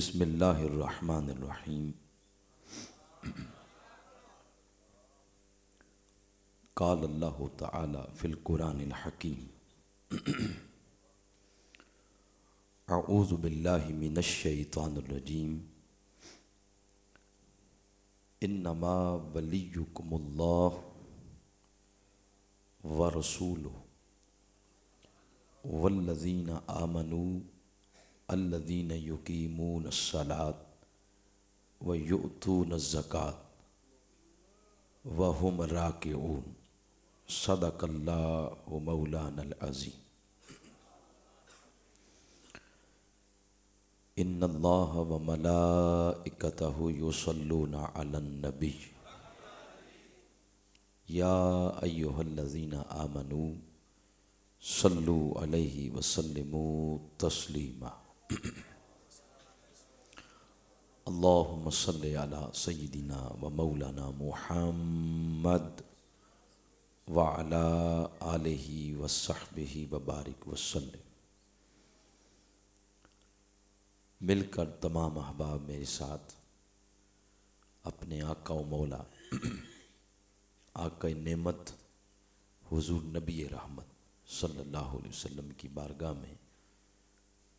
بسم اللہ الرحمن الرحیم۔ قال اللہ تعالی فی القرآن الحکیم اعوذ باللہ من الشیطان الرجیم انما ولیکم اللہ ورسولہ والذین آمنوا الذین یقیمون الصلاۃ ویؤتون الزکاۃ وہم راکعون صدق اللہ مولانا العظیم۔ ان اللہ وملائکتہ یصلون علی النبی یا ایہا الذین آمنوا صلوا علیہ وسلموا تسلیما۔ اللہم صلی علی سیدنا و مولانا محمد وعلی آلہ وصحبہ وبارک وسلم۔ مل کر تمام احباب میرے ساتھ اپنے آقا و مولا آقا نعمت حضور نبی رحمت صلی اللہ علیہ وسلم کی بارگاہ میں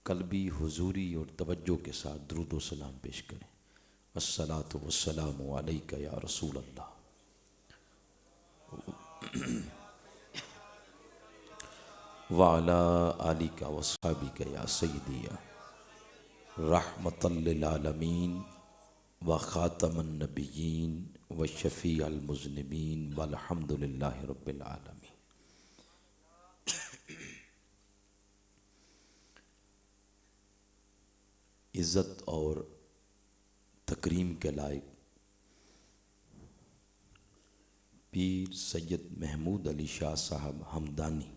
قلبی حضوری اور توجہ کے ساتھ درود و سلام پیش کریں۔ الصلاۃ والسلام علیک یا رسول اللہ وعلی آلک واصحابک یا سیدی یا رحمۃ للعالمین وخاتم النبیین وشفیع المذنبین والحمد للہ رب العالمین۔ عزت اور تکریم کے لائق پیر سید محمود علی شاہ صاحب ہمدانی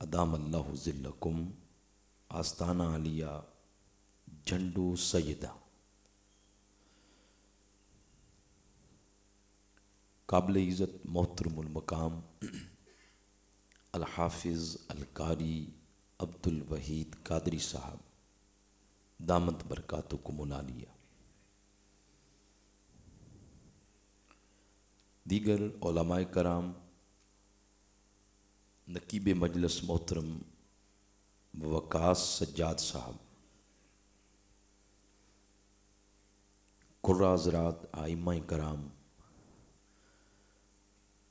ادام اللہ ظلکم آستانہ علیہ جھنڈو سیدہ، قابل عزت محترم المقام الحافظ القاری عبد الوحید قادری صاحب دامت برکاتکم العالیہ، دیگر علماء کرام، نقیب مجلس محترم وقاص سجاد صاحب، قرہ حضرات، ائمہ کرام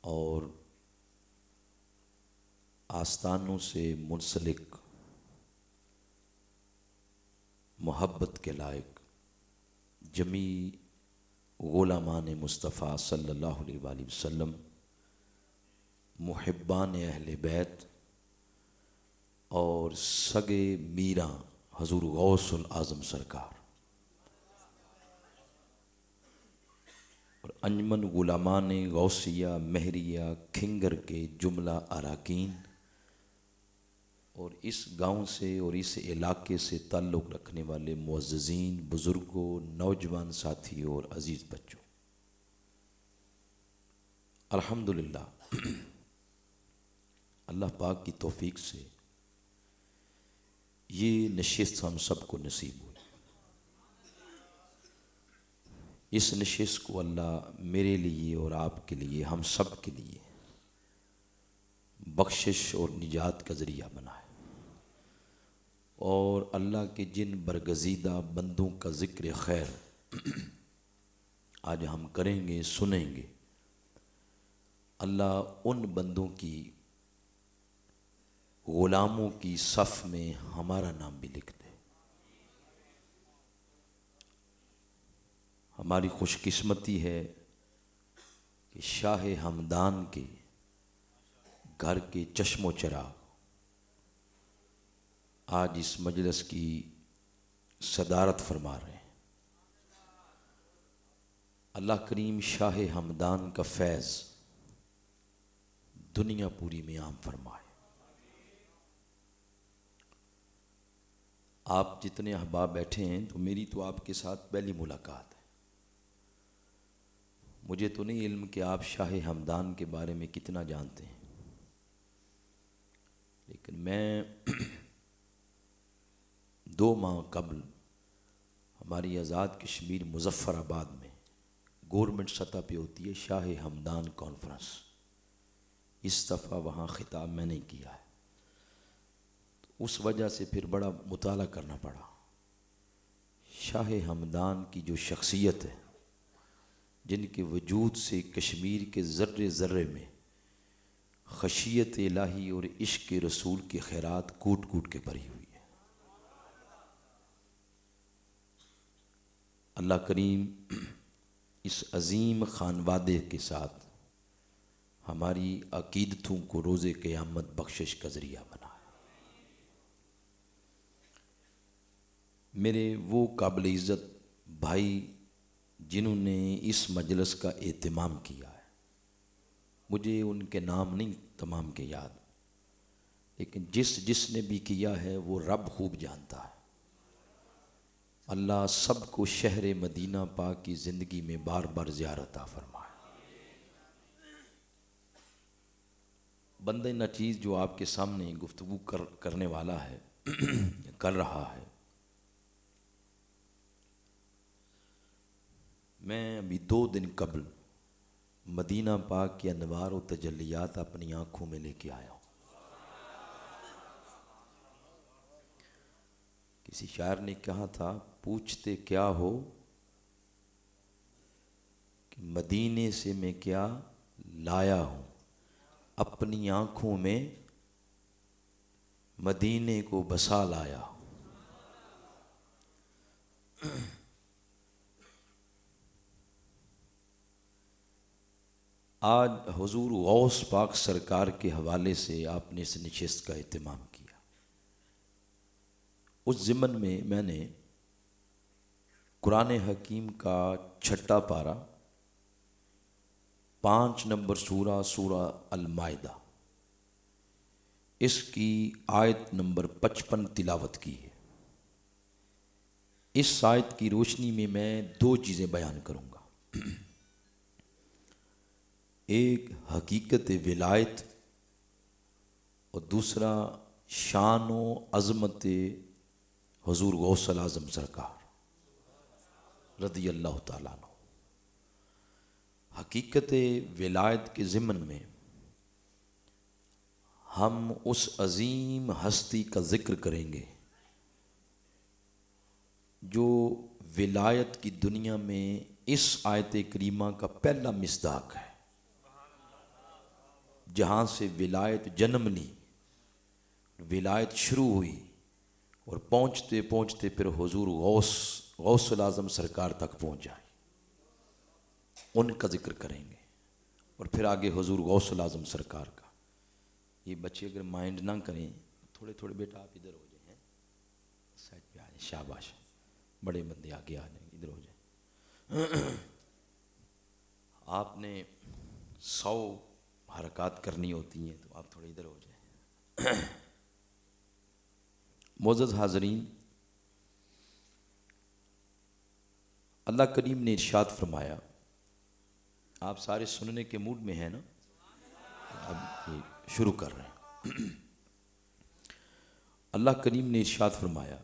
اور آستانوں سے منسلک محبت کے لائق جمیع غلامان مصطفیٰ صلی اللہ علیہ وآلہ وسلم، محبان اہل بیت اور سگے میراں حضور غوث الاعظم سرکار اور انجمن غلامان غوثیہ مہریہ کھنگر کے جملہ اراکین اور اس گاؤں سے اور اس علاقے سے تعلق رکھنے والے معززین، بزرگوں، نوجوان ساتھی اور عزیز بچوں، الحمدللہ اللہ پاک کی توفیق سے یہ نشست ہم سب کو نصیب ہوئی۔ اس نشست کو اللہ میرے لیے اور آپ کے لیے، ہم سب کے لیے بخشش اور نجات کا ذریعہ بنائے، اور اللہ کے جن برگزیدہ بندوں کا ذکر خیر آج ہم کریں گے، سنیں گے، اللہ ان بندوں کی غلاموں کی صف میں ہمارا نام بھی لکھ دے۔ ہماری خوش قسمتی ہے کہ شاہ ہمدان کے گھر کے چشم و چراغ آج اس مجلس کی صدارت فرما رہے ہیں۔ اللہ کریم شاہ ہمدان کا فیض دنیا پوری میں عام فرمائے۔ آپ جتنے احباب بیٹھے ہیں تو میری تو آپ کے ساتھ پہلی ملاقات ہے، مجھے تو نہیں علم کہ آپ شاہ ہمدان کے بارے میں کتنا جانتے ہیں، لیکن میں 2 2 ماہ قبل ہماری آزاد کشمیر مظفر آباد میں گورنمنٹ سطح پہ ہوتی ہے شاہ ہمدان کانفرنس، اس دفعہ وہاں خطاب میں نے کیا ہے، تو اس وجہ سے پھر بڑا مطالعہ کرنا پڑا۔ شاہ ہمدان کی جو شخصیت ہے، جن کے وجود سے کشمیر کے ذرے ذرے میں خشیت الہی اور عشق رسول کے خیرات کوٹ کوٹ کے بھری ہوئی ہے۔ اللہ کریم اس عظیم خانوادے کے ساتھ ہماری عقیدتوں کو روز قیامت بخشش کا ذریعہ بنائے۔ میرے وہ قابل عزت بھائی جنہوں نے اس مجلس کا اہتمام کیا ہے، مجھے ان کے نام نہیں تمام کے یاد، لیکن جس نے بھی کیا ہے وہ رب خوب جانتا ہے۔ اللہ سب کو شہر مدینہ پاک کی زندگی میں بار بار زیارت عطا فرمائے۔ بندہ نچیز جو آپ کے سامنے گفتگو کرنے والا ہے کر رہا ہے، میں ابھی 2 دن قبل مدینہ پاک کے انوار و تجلیات اپنی آنکھوں میں لے کے آیا ہوں۔ کسی شاعر نے کہا تھا، پوچھتے کیا ہو کہ مدینے سے میں کیا لایا ہوں، اپنی آنکھوں میں مدینے کو بسا لایا ہوں۔ آج حضور غوث پاک سرکار کے حوالے سے آپ نے اس نشست کا اہتمام کیا۔ اس ضمن میں نے قرآن حکیم کا 6 پارہ 5 نمبر سورہ المائدہ، اس کی آیت نمبر 55 تلاوت کی ہے۔ اس آیت کی روشنی میں 2 چیزیں بیان کروں گا، ایک حقیقت ولایت اور دوسرا شان و عظمت حضور غوث الاعظم سرکار رضی اللہ تعالیٰ عنہ۔ حقیقت ولایت کے ضمن میں ہم اس عظیم ہستی کا ذکر کریں گے جو ولایت کی دنیا میں اس آیت کریمہ کا پہلا مصداق ہے، جہاں سے ولایت جنم لی، ولایت شروع ہوئی اور پہنچتے پہنچتے پھر حضور غوث الاعظم سرکار تک پہنچ جائے، ان کا ذکر کریں گے، اور پھر آگے حضور غوث الاعظم سرکار کا۔ یہ بچے اگر مائنڈ نہ کریں، تھوڑے تھوڑے بیٹا آپ ادھر ہو جائیں، سائڈ پہ آ جائیں، شاباش، بڑے بندے آگے آ جائیں، ادھر ہو جائیں۔ آپ نے 100 حرکات کرنی ہوتی ہیں تو آپ تھوڑے ادھر ہو جائیں۔ معزز حاضرین، اللہ کریم نے ارشاد فرمایا، آپ سارے سننے کے موڈ میں ہیں نا؟ اب یہ شروع کر رہے ہیں۔ اللہ کریم نے ارشاد فرمایا،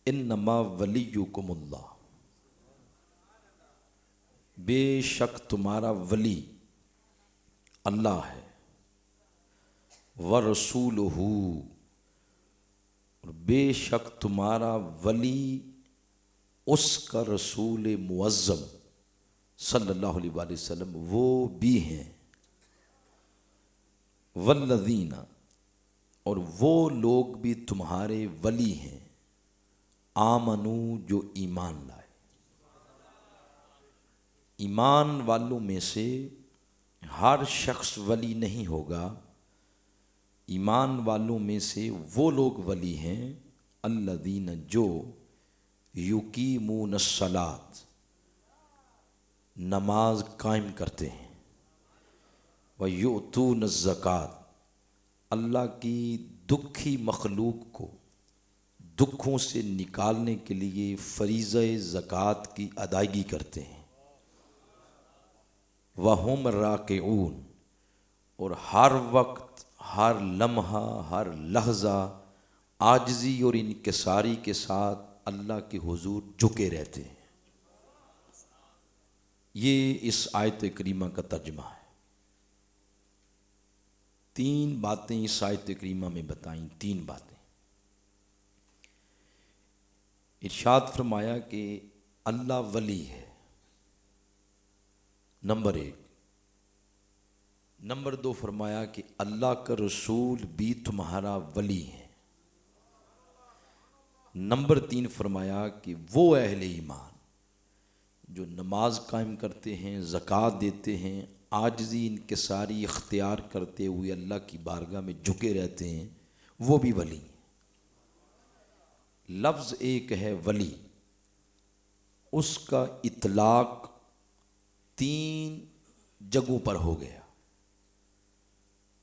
انما ولیکم اللہ، بے شک تمہارا ولی اللہ ہے، ورسولہ، اور بے شک تمہارا ولی اس کا رسول معظم صلی اللہ علیہ وآلہ وسلم وہ بھی ہیں، والذین، اور وہ لوگ بھی تمہارے ولی ہیں، آمنو، جو ایمان لائے۔ ایمان والوں میں سے ہر شخص ولی نہیں ہوگا، ایمان والوں میں سے وہ لوگ ولی ہیں، الذین، جو یقیمون الصلاۃ، نماز قائم کرتے ہیں، ویؤتون الزکوٰۃ، اللہ کی دکھی مخلوق کو دکھوں سے نکالنے کے لیے فریضہ زکوٰۃ کی ادائیگی کرتے ہیں، وَهُمْ رَاكِعُونَ، اور ہر وقت، ہر لمحہ، ہر لحظہ عاجزی اور انکساری کے ساتھ اللہ کے حضور جھکے رہتے ہیں. یہ اس آیت کریمہ کا ترجمہ ہے. 3 باتیں اس آیت کریمہ میں بتائیں. 3 باتیں. ارشاد فرمایا کہ اللہ ولی ہے، نمبر 1. نمبر 2 فرمایا کہ اللہ کا رسول بھی تمہارا ولی ہے. نمبر 3 فرمایا کہ وہ اہل ایمان جو نماز قائم کرتے ہیں، زکوٰۃ دیتے ہیں، عاجزی انکساری اختیار کرتے ہوئے اللہ کی بارگاہ میں جھکے رہتے ہیں، وہ بھی ولی ہیں. لفظ ایک ہے ولی، اس کا اطلاق 3 جگہوں پر ہو گیا.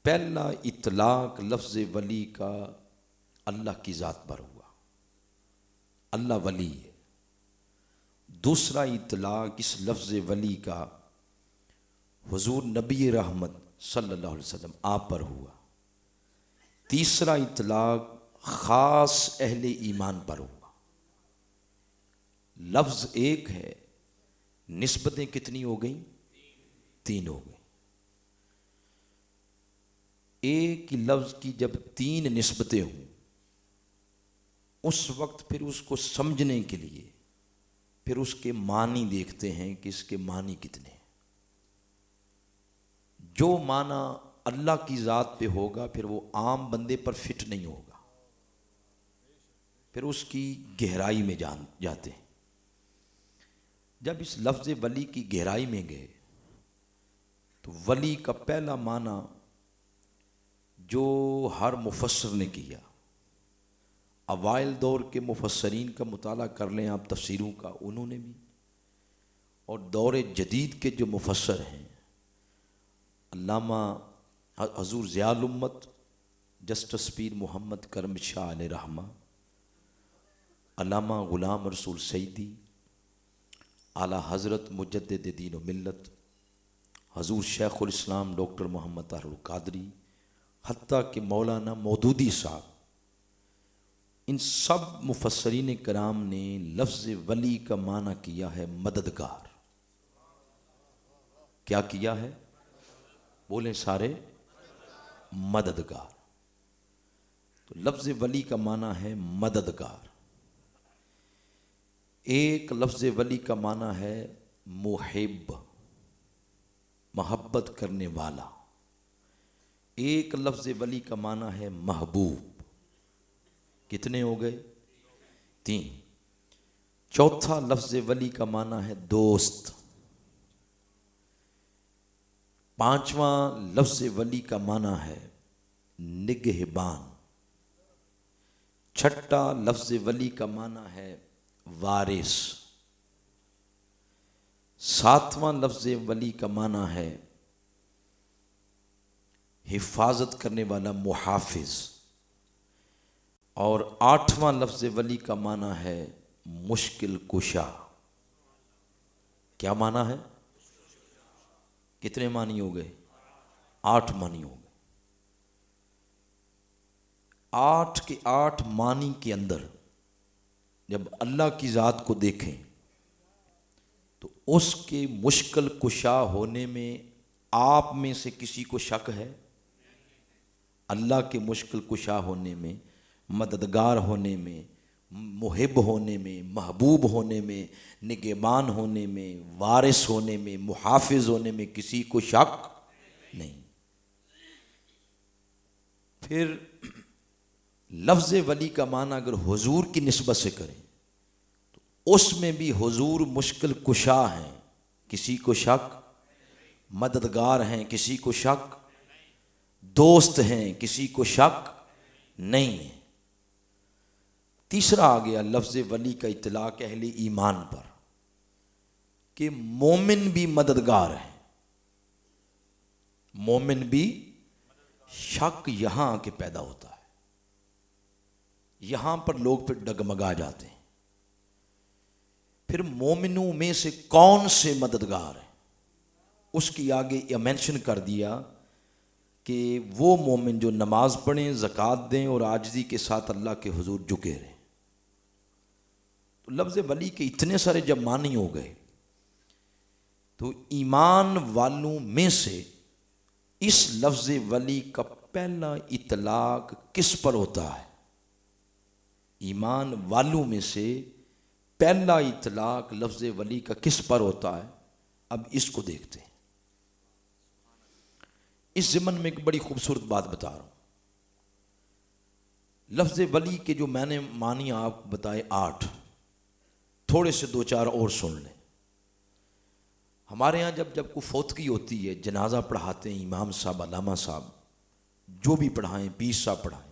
پہلا اطلاق لفظ ولی کا اللہ کی ذات پر ہوا، اللہ ولی ہے. دوسرا اطلاق اس لفظ ولی کا حضور نبی رحمت صلی اللہ علیہ وسلم آپ پر ہوا. تیسرا اطلاق خاص اہل ایمان پر ہوا. لفظ ایک ہے، نسبتیں کتنی ہو گئیں؟ 3 ہو گئیں. ایک ہی لفظ کی جب 3 نسبتیں ہوں، اس وقت پھر اس کو سمجھنے کے لیے پھر اس کے معنی دیکھتے ہیں کہ اس کے معنی کتنے ہیں. جو معنی اللہ کی ذات پہ ہوگا پھر وہ عام بندے پر فٹ نہیں ہوگا، پھر اس کی گہرائی میں جاتے ہیں. جب اس لفظ ولی کی گہرائی میں گئے تو ولی کا پہلا معنی جو ہر مفسر نے کیا، اوائل دور کے مفسرین کا مطالعہ کر لیں آپ تفسیروں کا، انہوں نے بھی، اور دور جدید کے جو مفسر ہیں، علامہ حضور ضیاء الامت جسٹس پیر محمد کرم شاہ علیہ رحمہ، علامہ غلام رسول سیدی، اعلیٰ حضرت مجدد دین و ملت حضور شیخ الاسلام ڈاکٹر محمد طاہر القادری، حتیٰ کہ مولانا مودودی صاحب، ان سب مفسرین کرام نے لفظ ولی کا معنی کیا ہے مددگار. کیا کیا ہے؟ بولیں سارے، مددگار. تو لفظ ولی کا معنی ہے مددگار. ایک لفظ ولی کا معنی ہے محب، محبت کرنے والا. ایک لفظ ولی کا معنی ہے محبوب. کتنے ہو گئے؟ 3. چوتھا لفظ ولی کا معنی ہے دوست. 5واں لفظ ولی کا معنی ہے نگہبان. 6ٹھا لفظ ولی کا معنی ہے وارث. 7واں لفظ ولی کا معنی ہے حفاظت کرنے والا، محافظ. اور 8واں لفظ ولی کا معنی ہے مشکل کشا. کیا معنی ہے؟ کتنے معنی ہو گئے؟ 8 معنی ہو گئے. 8 کے 8 معنی کے اندر جب اللہ کی ذات کو دیکھیں تو اس کے مشکل کشا ہونے میں آپ میں سے کسی کو شک ہے؟ اللہ کے مشکل کشا ہونے میں، مددگار ہونے میں، محب ہونے میں، محبوب ہونے میں، نگہبان ہونے میں، وارث ہونے میں، محافظ ہونے میں کسی کو شک نہیں. پھر لفظ ولی کا معنی اگر حضور کی نسبت سے کریں تو اس میں بھی حضور مشکل کشا ہیں، کسی کو شک، مددگار ہیں، کسی کو شک، دوست ہیں، کسی کو شک نہیں ہے. تیسرا آ گیا لفظ ولی کا اطلاق اہل ایمان پر کہ مومن بھی مددگار ہیں. مومن بھی، شک یہاں آ کے پیدا ہوتا ہے، یہاں پر لوگ پھر ڈگمگا جاتے ہیں. پھر مومنوں میں سے کون سے مددگار ہیں، اس کی آگے یہ مینشن کر دیا کہ وہ مومن جو نماز پڑھیں، زکوٰۃ دیں اور عاجزی کے ساتھ اللہ کے حضور جھکے رہیں۔ تو لفظ ولی کے اتنے سارے جب معنی ہو گئے تو ایمان والوں میں سے اس لفظ ولی کا پہلا اطلاق کس پر ہوتا ہے؟ ایمان والوں میں سے پہلا اطلاق لفظ ولی کا کس پر ہوتا ہے؟ اب اس کو دیکھتے ہیں۔ اس ضمن میں ایک بڑی خوبصورت بات بتا رہا ہوں۔ لفظ ولی کے جو میں نے معنی آپ بتائے 8، تھوڑے سے 2-4 اور سن لیں۔ ہمارے ہاں جب کوئی فوتگی ہوتی ہے، جنازہ پڑھاتے ہیں امام صاحب، علامہ صاحب، جو بھی پڑھائیں، 20 صاحب پڑھائیں،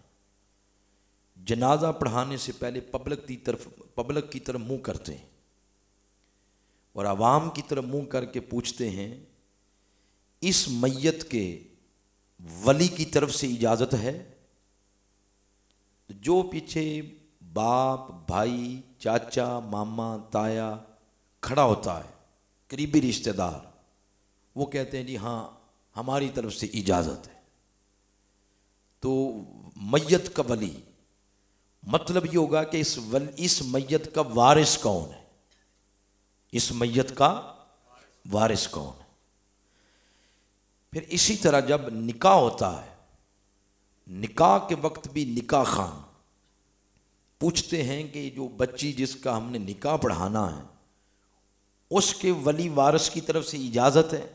جنازہ پڑھانے سے پہلے پبلک کی طرف منہ کرتے ہیں اور عوام کی طرف منہ کر کے پوچھتے ہیں اس میت کے ولی کی طرف سے اجازت ہے؟ جو پیچھے باپ، بھائی، چاچا، ماما، تایا کھڑا ہوتا ہے، قریبی رشتہ دار، وہ کہتے ہیں جی ہاں ہماری طرف سے اجازت ہے۔ تو میت کا ولی مطلب یہ ہوگا کہ اس میت کا وارث کون ہے؟ اس میت کا وارث کون ہے؟ پھر اسی طرح جب نکاح ہوتا ہے، نکاح کے وقت بھی نکاح خان پوچھتے ہیں کہ جو بچی جس کا ہم نے نکاح پڑھانا ہے اس کے ولی وارث کی طرف سے اجازت ہے؟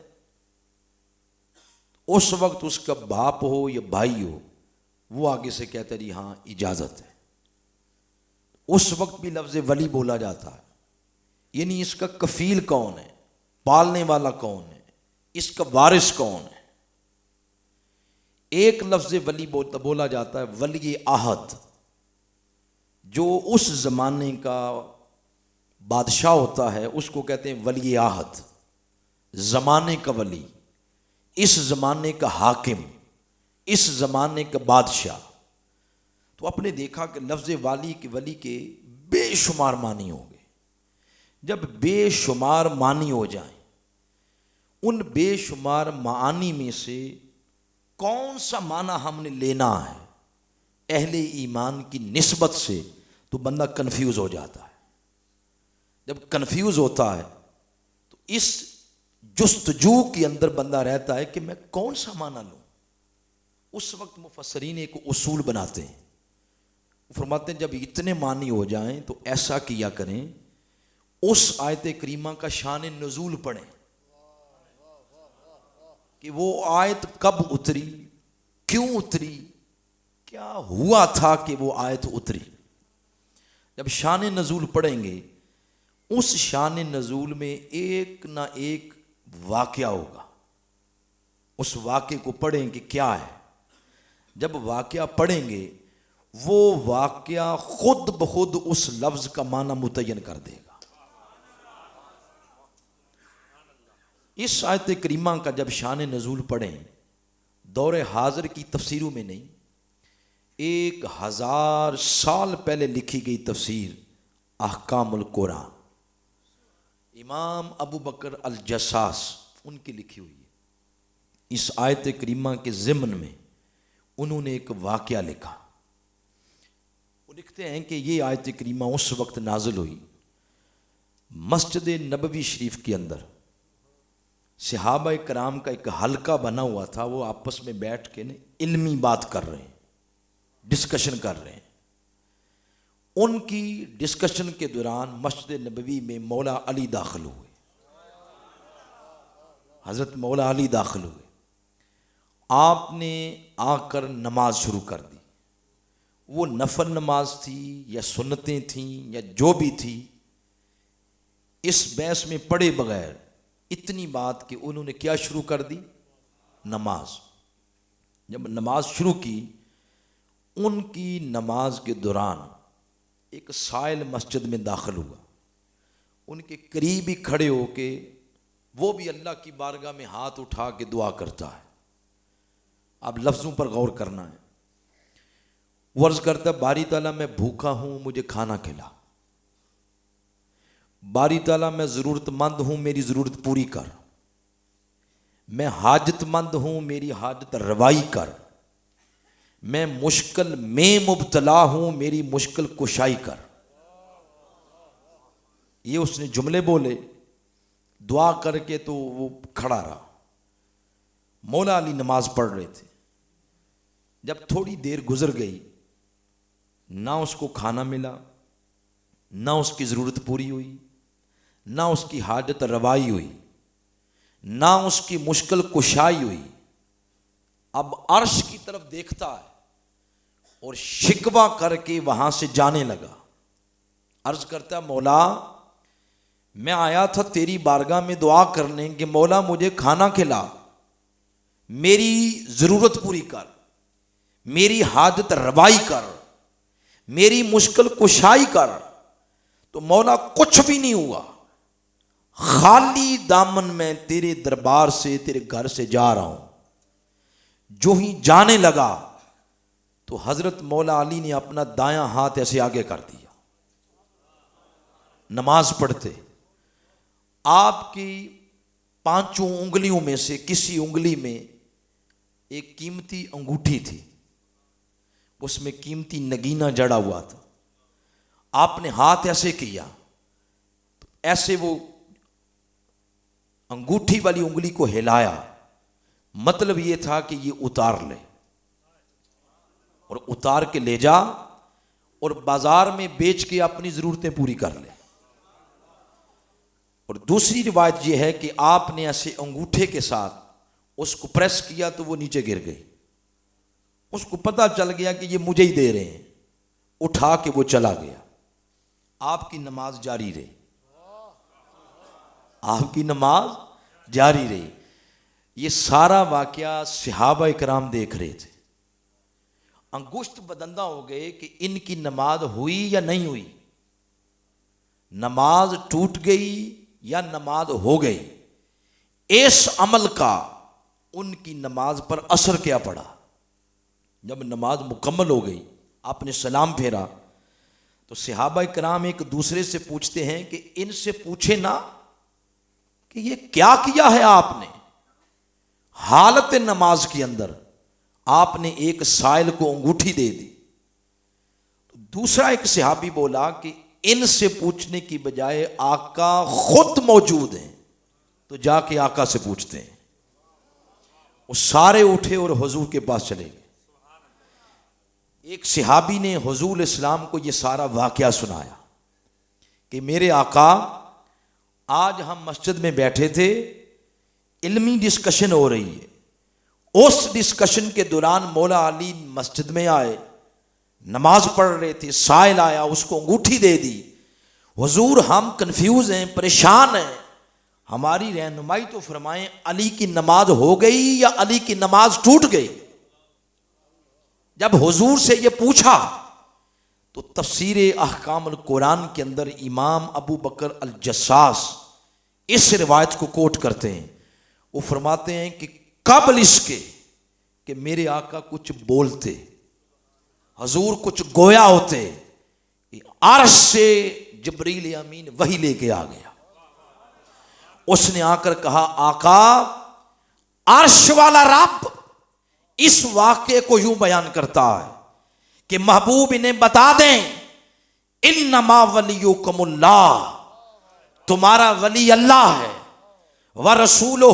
اس وقت اس کا باپ ہو یا بھائی ہو، وہ آگے سے کہتا ہے جی ہاں اجازت ہے۔ اس وقت بھی لفظ ولی بولا جاتا ہے، یعنی اس کا کفیل کون ہے، پالنے والا کون ہے، اس کا وارث کون ہے۔ ایک لفظ ولی بولا جاتا ہے ولی عہد، جو اس زمانے کا بادشاہ ہوتا ہے اس کو کہتے ہیں ولی عہد، زمانے کا ولی، اس زمانے کا حاکم، اس زمانے کا بادشاہ۔ تو آپ نے دیکھا کہ لفظ ولی کے بے شمار معنی ہوں گے۔ جب بے شمار معنی ہو جائیں، ان بے شمار معانی میں سے کون سا معنی ہم نے لینا ہے اہل ایمان کی نسبت سے، تو بندہ کنفیوز ہو جاتا ہے۔ جب کنفیوز ہوتا ہے تو اس جستجو کے اندر بندہ رہتا ہے کہ میں کون سا معنی لوں۔ اس وقت مفسرین ایک اصول بناتے ہیں، فرماتے ہیں جب اتنے معنی ہو جائیں تو ایسا کیا کریں، اس آیت کریمہ کا شان نزول پڑھیں کہ وہ آیت کب اتری، کیوں اتری، کیا ہوا تھا کہ وہ آیت اتری۔ جب شان نزول پڑھیں گے، اس شان نزول میں ایک نہ ایک واقعہ ہوگا، اس واقعے کو پڑھیں کہ کیا ہے۔ جب واقعہ پڑھیں گے، وہ واقعہ خود بخود اس لفظ کا معنی متعین کر دے گا۔ اس آیت کریمہ کا جب شان نزول پڑھیں، دور حاضر کی تفسیروں میں نہیں، 1000 سال پہلے لکھی گئی تفسیر احکام القرآن، امام ابو بکر الجساس ان کی لکھی ہوئی ہے۔ اس آیت کریمہ کے ضمن میں انہوں نے ایک واقعہ لکھا۔ وہ لکھتے ہیں کہ یہ آیت کریمہ اس وقت نازل ہوئی، مسجد نبوی شریف کے اندر صحابہ کرام کا ایک حلقہ بنا ہوا تھا، وہ آپس میں بیٹھ کے علمی بات کر رہے ہیں، ڈسکشن کر رہے ہیں۔ ان کی ڈسکشن کے دوران مسجد نبوی میں مولا علی داخل ہوئے، حضرت مولا علی داخل ہوئے۔ آپ نے آ کر نماز شروع کر دی، وہ نفل نماز تھی یا سنتیں تھیں یا جو بھی تھی، اس بحث میں پڑھے بغیر اتنی بات کہ انہوں نے کیا شروع کر دی، نماز۔ جب نماز شروع کی، ان کی نماز کے دوران ایک سائل مسجد میں داخل ہوا، ان کے قریب ہی کھڑے ہو کے وہ بھی اللہ کی بارگاہ میں ہاتھ اٹھا کے دعا کرتا ہے۔ اب لفظوں پر غور کرنا ہے۔ وہ عرض کرتا ہے باری تعالیٰ میں بھوکا ہوں، مجھے کھانا کھلا۔ باری تعالیٰ میں ضرورت مند ہوں، میری ضرورت پوری کر۔ میں حاجت مند ہوں میری حاجت روائی کر، میں مشکل میں مبتلا ہوں میری مشکل کشائی کر. یہ اس نے جملے بولے، دعا کر کے تو وہ کھڑا رہا. مولا علی نماز پڑھ رہے تھے. جب تھوڑی دیر گزر گئی، نہ اس کو کھانا ملا، نہ اس کی ضرورت پوری ہوئی، نہ اس کی حاجت روائی ہوئی، نہ اس کی مشکل کشائی ہوئی. اب عرش کی طرف دیکھتا ہے اور شکوہ کر کے وہاں سے جانے لگا. عرض کرتا ہے مولا میں آیا تھا تیری بارگاہ میں دعا کرنے کہ مولا مجھے کھانا کھلا، میری ضرورت پوری کر، میری حاجت روائی کر، میری مشکل کشائی کر. تو مولا کچھ بھی نہیں ہوا، خالی دامن میں تیرے دربار سے تیرے گھر سے جا رہا ہوں. جو ہی جانے لگا تو حضرت مولا علی نے اپنا دایاں ہاتھ ایسے آگے کر دیا. نماز پڑھتے آپ کی 5 انگلیوں میں سے کسی انگلی میں ایک قیمتی انگوٹھی تھی، اس میں قیمتی نگینہ جڑا ہوا تھا. آپ نے ہاتھ ایسے کیا تو ایسے وہ انگوٹھی والی انگلی کو ہلایا. مطلب یہ تھا کہ یہ اتار لے، اور اتار کے لے جا اور بازار میں بیچ کے اپنی ضرورتیں پوری کر لے. اور دوسری روایت یہ ہے کہ آپ نے ایسے انگوٹھے کے ساتھ اس کو پریس کیا تو وہ نیچے گر گئی. اس کو پتہ چل گیا کہ یہ مجھے ہی دے رہے ہیں، اٹھا کے وہ چلا گیا. آپ کی نماز جاری رہی، آپ کی نماز جاری رہی. یہ سارا واقعہ صحابہ اکرام دیکھ رہے تھے. انگشت بدندہ ہو گئے کہ ان کی نماز ہوئی یا نہیں ہوئی، نماز ٹوٹ گئی یا نماز ہو گئی. اس عمل کا ان کی نماز پر اثر کیا پڑا؟ جب نماز مکمل ہو گئی، آپ نے سلام پھیرا تو صحابہ کرام ایک دوسرے سے پوچھتے ہیں کہ ان سے پوچھے نا کہ یہ کیا کیا ہے آپ نے. حالت نماز کے اندر آپ نے ایک سائل کو انگوٹھی دے دی. دوسرا ایک صحابی بولا کہ ان سے پوچھنے کی بجائے آقا خود موجود ہیں تو جا کے آقا سے پوچھتے ہیں. وہ سارے اٹھے اور حضور کے پاس چلے گئے. ایک صحابی نے حضور اسلام کو یہ سارا واقعہ سنایا کہ میرے آقا آج ہم مسجد میں بیٹھے تھے، علمی ڈسکشن ہو رہی ہے. اس ڈسکشن کے دوران مولا علی مسجد میں آئے، نماز پڑھ رہے تھے، سائل آیا، اس کو انگوٹھی دے دی. حضور ہم کنفیوز ہیں، پریشان ہیں، ہماری رہنمائی تو فرمائیں، علی کی نماز ہو گئی یا علی کی نماز ٹوٹ گئی؟ جب حضور سے یہ پوچھا تو تفسیر احکام القرآن کے اندر امام ابو بکر الجساس اس روایت کو کوٹ کرتے ہیں. وہ فرماتے ہیں کہ قبل اس کے کہ میرے آقا کچھ بولتے، حضور کچھ گویا ہوتے، عرش سے جبریل امین وحی لے کے آ گیا. اس نے آ کر کہا آقا عرش والا رب اس واقعے کو یوں بیان کرتا ہے کہ محبوب انہیں بتا دیں انما ولیکم اللہ، تمہارا ولی اللہ ہے، ورسولہ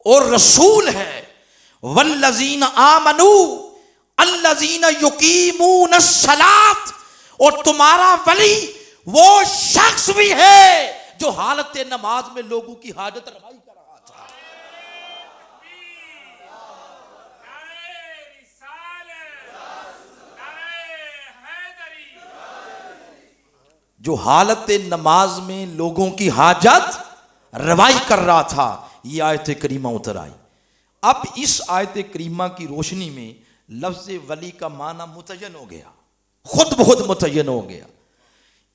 اور رسول ہے، والذین آمنوا الذین یقیمون الصلاۃ، اور تمہارا ولی وہ شخص بھی ہے جو حالت نماز میں لوگوں کی حاجت روائی کر رہا تھا. جو حالت نماز میں لوگوں کی حاجت روائی کر رہا تھا. یہ آیت کریمہ اتر آئی. اب اس آیت کریمہ کی روشنی میں لفظ ولی کا معنی متعین ہو گیا، خود بخود متعین ہو گیا.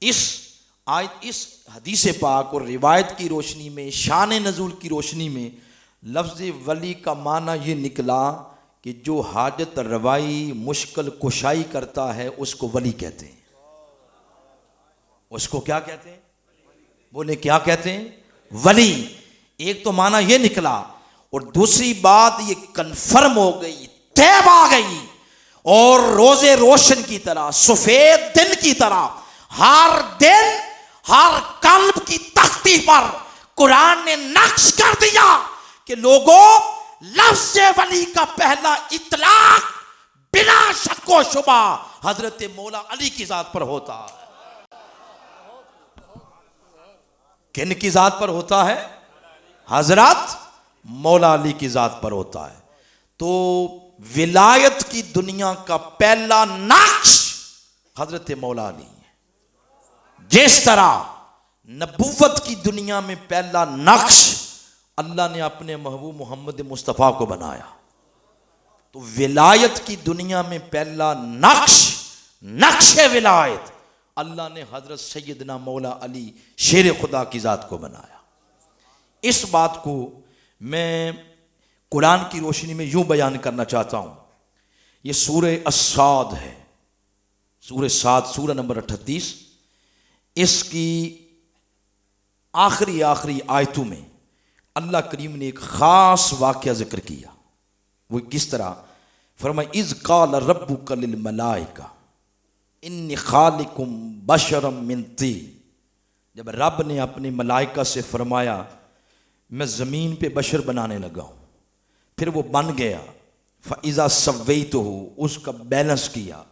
اس حدیث پاک اور روایت کی روشنی میں، شان نزول کی روشنی میں لفظ ولی کا معنی یہ نکلا کہ جو حاجت روائی مشکل کشائی کرتا ہے اس کو ولی کہتے ہیں. اس کو کیا کہتے ہیں؟ بولے کیا کہتے ہیں؟ ولی. ایک تو معنی یہ نکلا، اور دوسری بات یہ کنفرم ہو گئی، طیب آ گئی، اور روزے روشن کی طرح، سفید دن کی طرح ہر دن ہر قلب کی تختی پر قرآن نے نقش کر دیا کہ لوگوں، لفظ ولی کا پہلا اطلاق بلا شک و شبہ حضرت مولا علی کی ذات پر ہوتا ہے۔ کن کی ذات پر ہوتا ہے؟ حضرت مولا علی کی ذات پر ہوتا ہے۔ تو ولایت کی دنیا کا پہلا نقش حضرت مولا علی ہے، جس طرح نبوت کی دنیا میں پہلا نقش اللہ نے اپنے محبوب محمد مصطفیٰ کو بنایا، تو ولایت کی دنیا میں پہلا نقش ولایت اللہ نے حضرت سیدنا مولا علی شیر خدا کی ذات کو بنایا۔ اس بات کو میں قرآن کی روشنی میں یوں بیان کرنا چاہتا ہوں۔ یہ سورہ الصاد ہے، سورہ صاد، سورہ نمبر 38۔ اس کی آخری آیتوں میں اللہ کریم نے ایک خاص واقعہ ذکر کیا۔ وہ کس طرح؟ فرمایا اذ قال ربک للملائکہ انی خالق بشرا من طین، جب رب نے اپنی ملائکہ سے فرمایا میں زمین پہ بشر بنانے لگا ہوں، پھر وہ بن گیا، فَإِذَا سَوَّيْتُهُ، اس کا بیلنس کیا،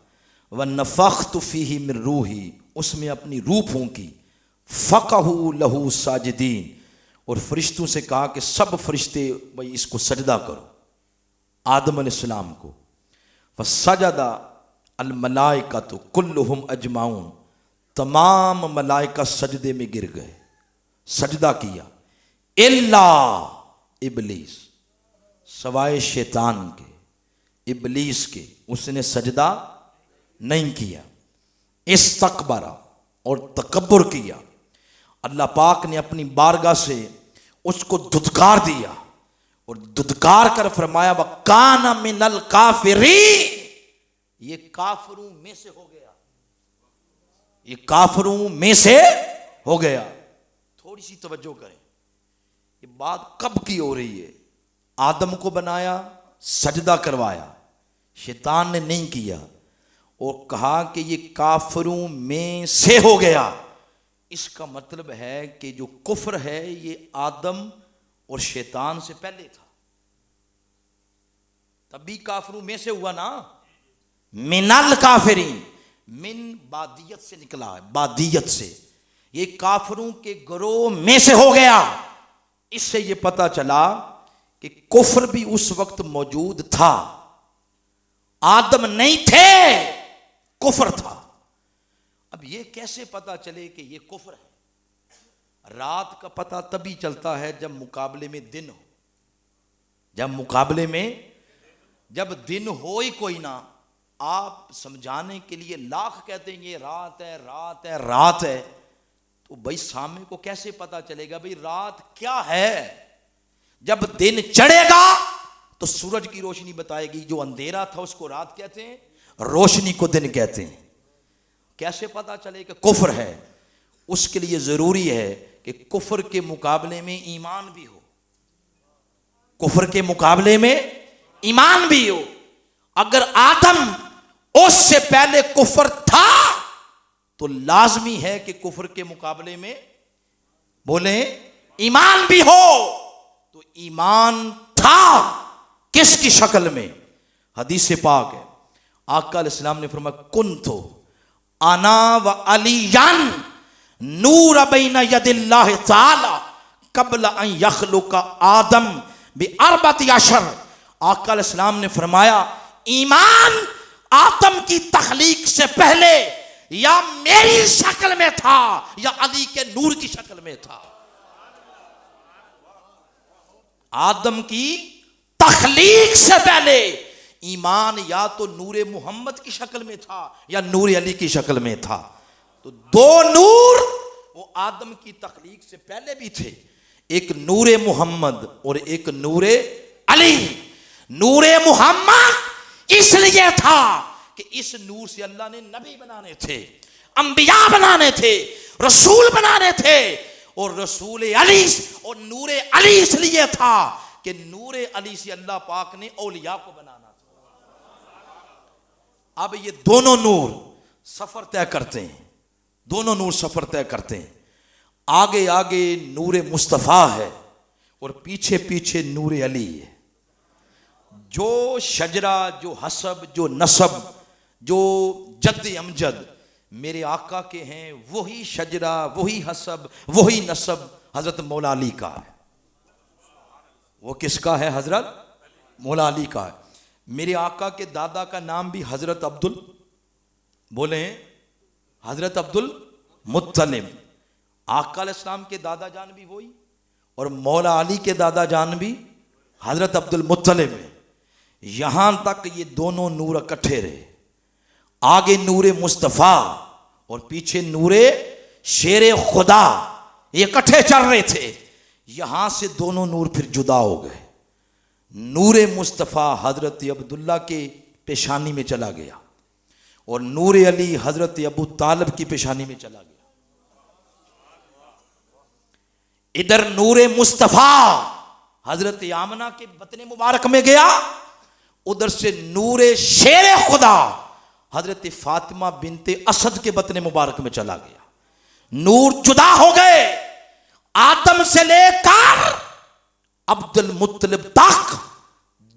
وَنَفَخْتُ فِيهِ مِن رُوحِي، اس میں اپنی روح پھونکی، فَقَعُوا لَهُ سَاجِدِينَ، اور فرشتوں سے کہا کہ سب فرشتے بھئی اس کو سجدہ کرو، آدم علیہ السلام کو، فَسَجَدَ الْمَلَائِكَةُ كُلُّهُمْ أَجْمَعُونَ، تمام ملائکہ سجدے میں گر گئے، سجدہ کیا، الا ابلیس، سوائے شیطان کے، ابلیس کے، اس نے سجدہ نہیں کیا، استکبر، اور تکبر کیا۔ اللہ پاک نے اپنی بارگاہ سے اس کو دھتکار دیا، اور دھتکار کر فرمایا وَكَانَ مِنَ الْكَافِرِينَ، یہ کافروں میں سے ہو گیا، یہ کافروں میں سے ہو گیا۔ تھوڑی سی توجہ کریں، یہ بات کب کی ہو رہی ہے؟ آدم کو بنایا، سجدہ کروایا، شیطان نے نہیں کیا، اور کہا کہ یہ کافروں میں سے ہو گیا۔ اس کا مطلب ہے کہ جو کفر ہے یہ آدم اور شیطان سے پہلے تھا، تبھی کافروں میں سے ہوا نا۔ من الکافرین، من بادیت سے نکلا ہے، بادیت سے، یہ کافروں کے گروہ میں سے ہو گیا۔ اس سے یہ پتہ چلا کہ کفر بھی اس وقت موجود تھا، آدم نہیں تھے، کفر تھا۔ اب یہ کیسے پتہ چلے کہ یہ کفر ہے؟ رات کا پتہ تبھی چلتا ہے جب مقابلے میں دن ہو، جب مقابلے میں جب دن ہو ہی کوئی نہ، آپ سمجھانے کے لیے لاکھ کہتے ہیں یہ رات ہے، رات ہے، رات ہے، تو بھائی سامنے کو کیسے پتا چلے گا بھائی رات کیا ہے؟ جب دن چڑھے گا تو سورج کی روشنی بتائے گی، جو اندھیرا تھا اس کو رات کہتے ہیں، روشنی کو دن کہتے ہیں۔ کیسے پتا چلے کہ کفر ہے؟ اس کے لیے ضروری ہے کہ کفر کے مقابلے میں ایمان بھی ہو، کفر کے مقابلے میں ایمان بھی ہو۔ اگر آدم اس سے پہلے کفر تھا تو لازمی ہے کہ کفر کے مقابلے میں بولیں ایمان بھی ہو۔ تو ایمان تھا کس کی شکل میں؟ حدیث پاک ہے، آقا علیہ السلام نے فرمایا کنتو انا و علیان نور بین ید اللہ تعالی قبل ان یخلق آدم باربعۃ عشر۔ آقا علیہ السلام نے فرمایا ایمان آدم کی تخلیق سے پہلے یا میری شکل میں تھا یا علی کے نور کی شکل میں تھا۔ آدم کی تخلیق سے پہلے ایمان یا تو نور محمد کی شکل میں تھا یا نور علی کی شکل میں تھا۔ تو دو نور وہ آدم کی تخلیق سے پہلے بھی تھے، ایک نور محمد اور ایک نور علی۔ نور محمد اس لیے تھا کہ اس نور سے اللہ نے نبی بنانے تھے، انبیاء بنانے تھے، رسول بنانے تھے، اور رسول علی اور نور علی اس لیے تھا کہ نور علی سے اللہ پاک نے اولیاء کو بنانا تھا۔ اب یہ دونوں نور سفر طے کرتے ہیں، دونوں نور سفر طے کرتے ہیں۔ آگے آگے نور مصطفیٰ ہے اور پیچھے پیچھے نور علی ہے۔ جو شجرہ، جو حسب، جو نسب، جو جد امجد میرے آقا کے ہیں، وہی شجرہ، وہی حسب، وہی نسب حضرت مولا علی کا ہے۔ وہ کس کا ہے؟ حضرت مولا علی کا ہے۔ میرے آقا کے دادا کا نام بھی حضرت بولیں حضرت عبد المطلب۔ آقا علیہ السلام کے دادا جان بھی وہی اور مولا علی کے دادا جان بھی حضرت عبد المطلب ہے۔ یہاں تک یہ دونوں نور اکٹھے رہے، آگے نور مصطفیٰ اور پیچھے نور شیر خدا، یہ اکٹھے چل رہے تھے۔ یہاں سے دونوں نور پھر جدا ہو گئے۔ نور مصطفیٰ حضرت عبداللہ کے پیشانی میں چلا گیا اور نور علی حضرت ابو طالب کی پیشانی میں چلا گیا۔ ادھر نور مصطفیٰ حضرت آمنہ کے بطن مبارک میں گیا، ادھر سے نور شیر خدا حضرت فاطمہ بنت اسد کے بطن مبارک میں چلا گیا۔ نور جدا ہو گئے، آدم سے لے کر عبد المطلب تک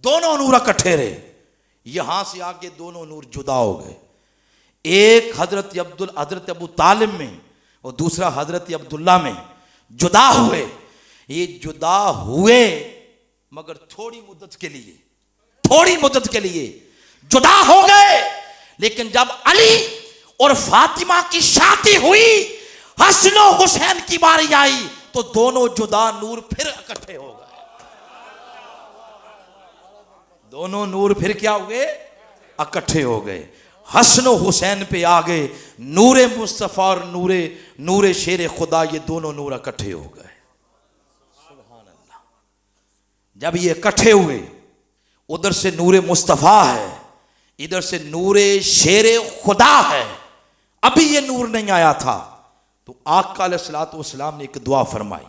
دونوں نور اکٹھے رہے۔ یہاں سے آگے دونوں نور جدا ہو گئے، ایک حضرت ابو طالب میں اور دوسرا حضرت عبداللہ میں جدا ہوئے۔ یہ جدا ہوئے مگر تھوڑی مدت کے لیے جدا ہو گئے، لیکن جب علی اور فاطمہ کی شادی ہوئی، حسن و حسین کی باری آئی تو دونوں جدا نور پھر اکٹھے ہو گئے۔ دونوں نور پھر کیا ہوئے؟ اکٹھے ہو گئے۔ حسن و حسین پہ آگے نور مصطفیٰ اور نور شیر خدا، یہ دونوں نور اکٹھے ہو گئے۔ سبحان اللہ۔ جب یہ اکٹھے ہوئے، ادھر سے نور مصطفیٰ ہے، ادھر سے نور شیر خدا ہے۔ ابھی یہ نور نہیں آیا تھا تو آقا علیہ الصلوۃ والسلام نے ایک دعا فرمائی۔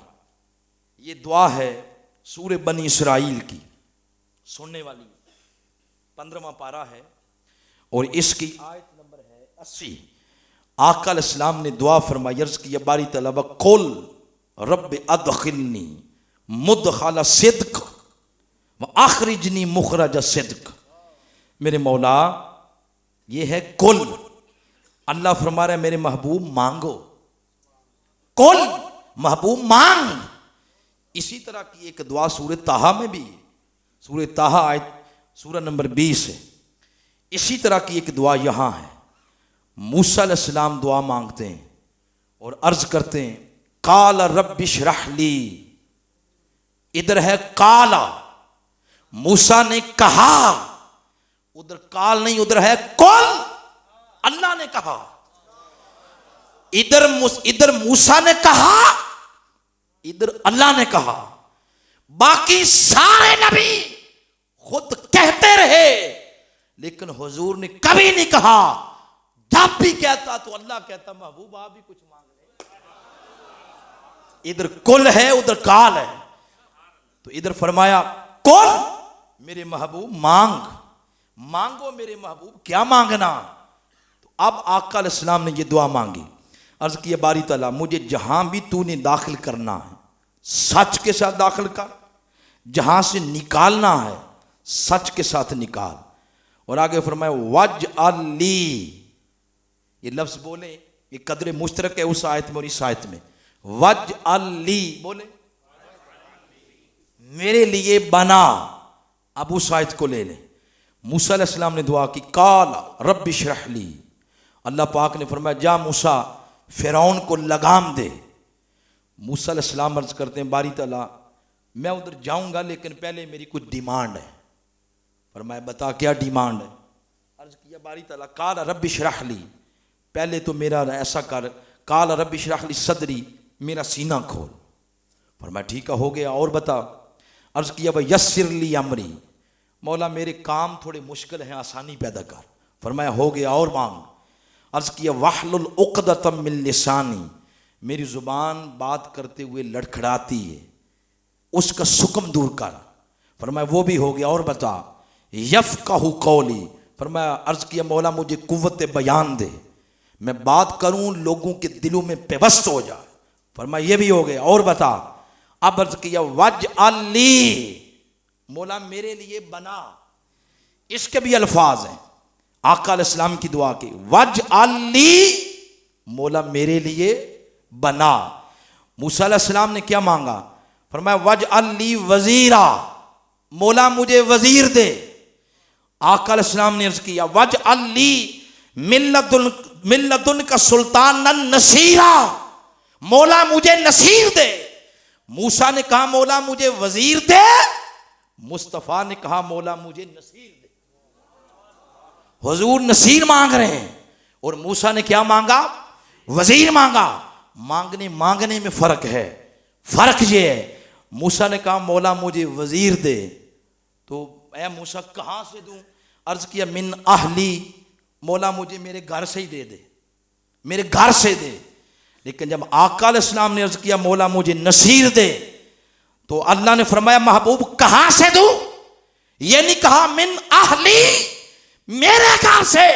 یہ دعا ہے سورہ بنی اسرائیل کی، سننے والی 15واں پارہ ہے اور اس کی آیت نمبر ہے 80۔ آقا علیہ السلام نے دعا فرمائی، عرض کی یا باری طلبہ قل رب ادخلنی مدخل صدق واخرجنی مخرج صدق۔ میرے مولا، یہ ہے کل، اللہ فرما رہا ہے میرے محبوب مانگو، کل محبوب مانگ۔ اسی طرح کی ایک دعا سورہ طٰہٰ میں بھی، سورہ طٰہٰ آیت سورہ نمبر 20 ہے۔ اسی طرح کی ایک دعا یہاں ہے۔ موسیٰ علیہ السلام دعا مانگتے ہیں اور عرض کرتے ہیں قال رب اشرح لی، ادھر ہے قال، موسیٰ نے کہا، ادھر قال نہیں، ادھر ہے قل، اللہ نے کہا۔ ادھر موسیٰ نے کہا، ادھر اللہ نے کہا۔ باقی سارے نبی خود کہتے رہے لیکن حضور نے کبھی نہیں کہا۔ جب بھی کہتا تو اللہ کہتا محبوب آپ بھی کچھ مانگ لے۔ ادھر کل ہے، ادھر قال ہے، تو ادھر فرمایا کل میرے محبوب مانگو میرے محبوب، کیا مانگنا؟ تو اب آقا علیہ السلام نے یہ دعا مانگی، عرض کیا باری تعالیٰ مجھے جہاں بھی تو نے داخل کرنا ہے سچ کے ساتھ داخل کر، جہاں سے نکالنا ہے سچ کے ساتھ نکال۔ اور آگے فرمایا وَجْعَلْ لِي، یہ لفظ بولے یہ قدر مشترک ہے اس آیت میں اور اس آیت میں۔ وَجْعَلْ لِي بولے میرے لیے بنا۔ اب اس آیت کو لے لیں۔ موسیٰ علیہ السلام نے دعا کی قال رب اشرح لی، اللہ پاک نے فرمایا جا موسیٰ فرعون کو لگام دے۔ موسیٰ علیہ السلام عرض کرتے ہیں باری تعالیٰ میں ادھر جاؤں گا لیکن پہلے میری کچھ ڈیمانڈ ہے۔ فرمایا بتا کیا ڈیمانڈ ہے؟ عرض کیا باری تعالیٰ قال رب اشرح لی، پہلے تو میرا ایسا کر، قال رب اشرح لی صدری، میرا سینہ کھول۔ فرمایا ٹھیک ہے ہو گیا، اور بتا۔ عرض کیا یسر لی امری، مولا میرے کام تھوڑے مشکل ہیں آسانی پیدا کر۔ فرمایا ہو گیا، اور مانگ۔ عرض کیا واحلل عقدۃ من لسانی، میری زبان بات کرتے ہوئے لڑکھڑاتی ہے، اس کا سکم دور کر۔ فرمایا وہ بھی ہو گیا، اور بتا یفقہ قولی، فرمایا عرض کیا مولا مجھے قوت بیان دے، میں بات کروں لوگوں کے دلوں میں پیوست ہو جائے۔ فرمایا یہ بھی ہو گیا، اور بتا۔ اب عرض کیا وجعل لی، مولا میرے لیے بنا، اس کے بھی الفاظ ہیں آقا علیہ السلام کی دعا کی، وجعل لی، مولا میرے لیے بنا۔ موسیٰ علیہ السلام نے کیا مانگا؟ فرمایا وجعل لی وزیرا، مولا مجھے وزیر دے۔ آقا علیہ السلام نے عرض کیا وجعل لی من لدنک سلطانا نصیرا، مولا مجھے نصیر دے۔ موسیٰ نے کہا مولا مجھے وزیر دے، مصطفیٰ نے کہا مولا مجھے نصیر دے۔ حضور نصیر مانگ رہے ہیں اور موسیٰ نے کیا مانگا؟ وزیر مانگا۔ مانگنے میں فرق ہے، فرق یہ ہے، موسیٰ نے کہا مولا مجھے وزیر دے، تو اے موسیٰ کہاں سے دوں؟ عرض کیا من اہلی، مولا مجھے میرے گھر سے ہی دے دے، میرے گھر سے دے۔ لیکن جب آقا علیہ السلام نے عرض کیا مولا مجھے نصیر دے، تو اللہ نے فرمایا محبوب کہاں سے دوں؟ یہ نہیں کہا من اہلی میرے گھر سے،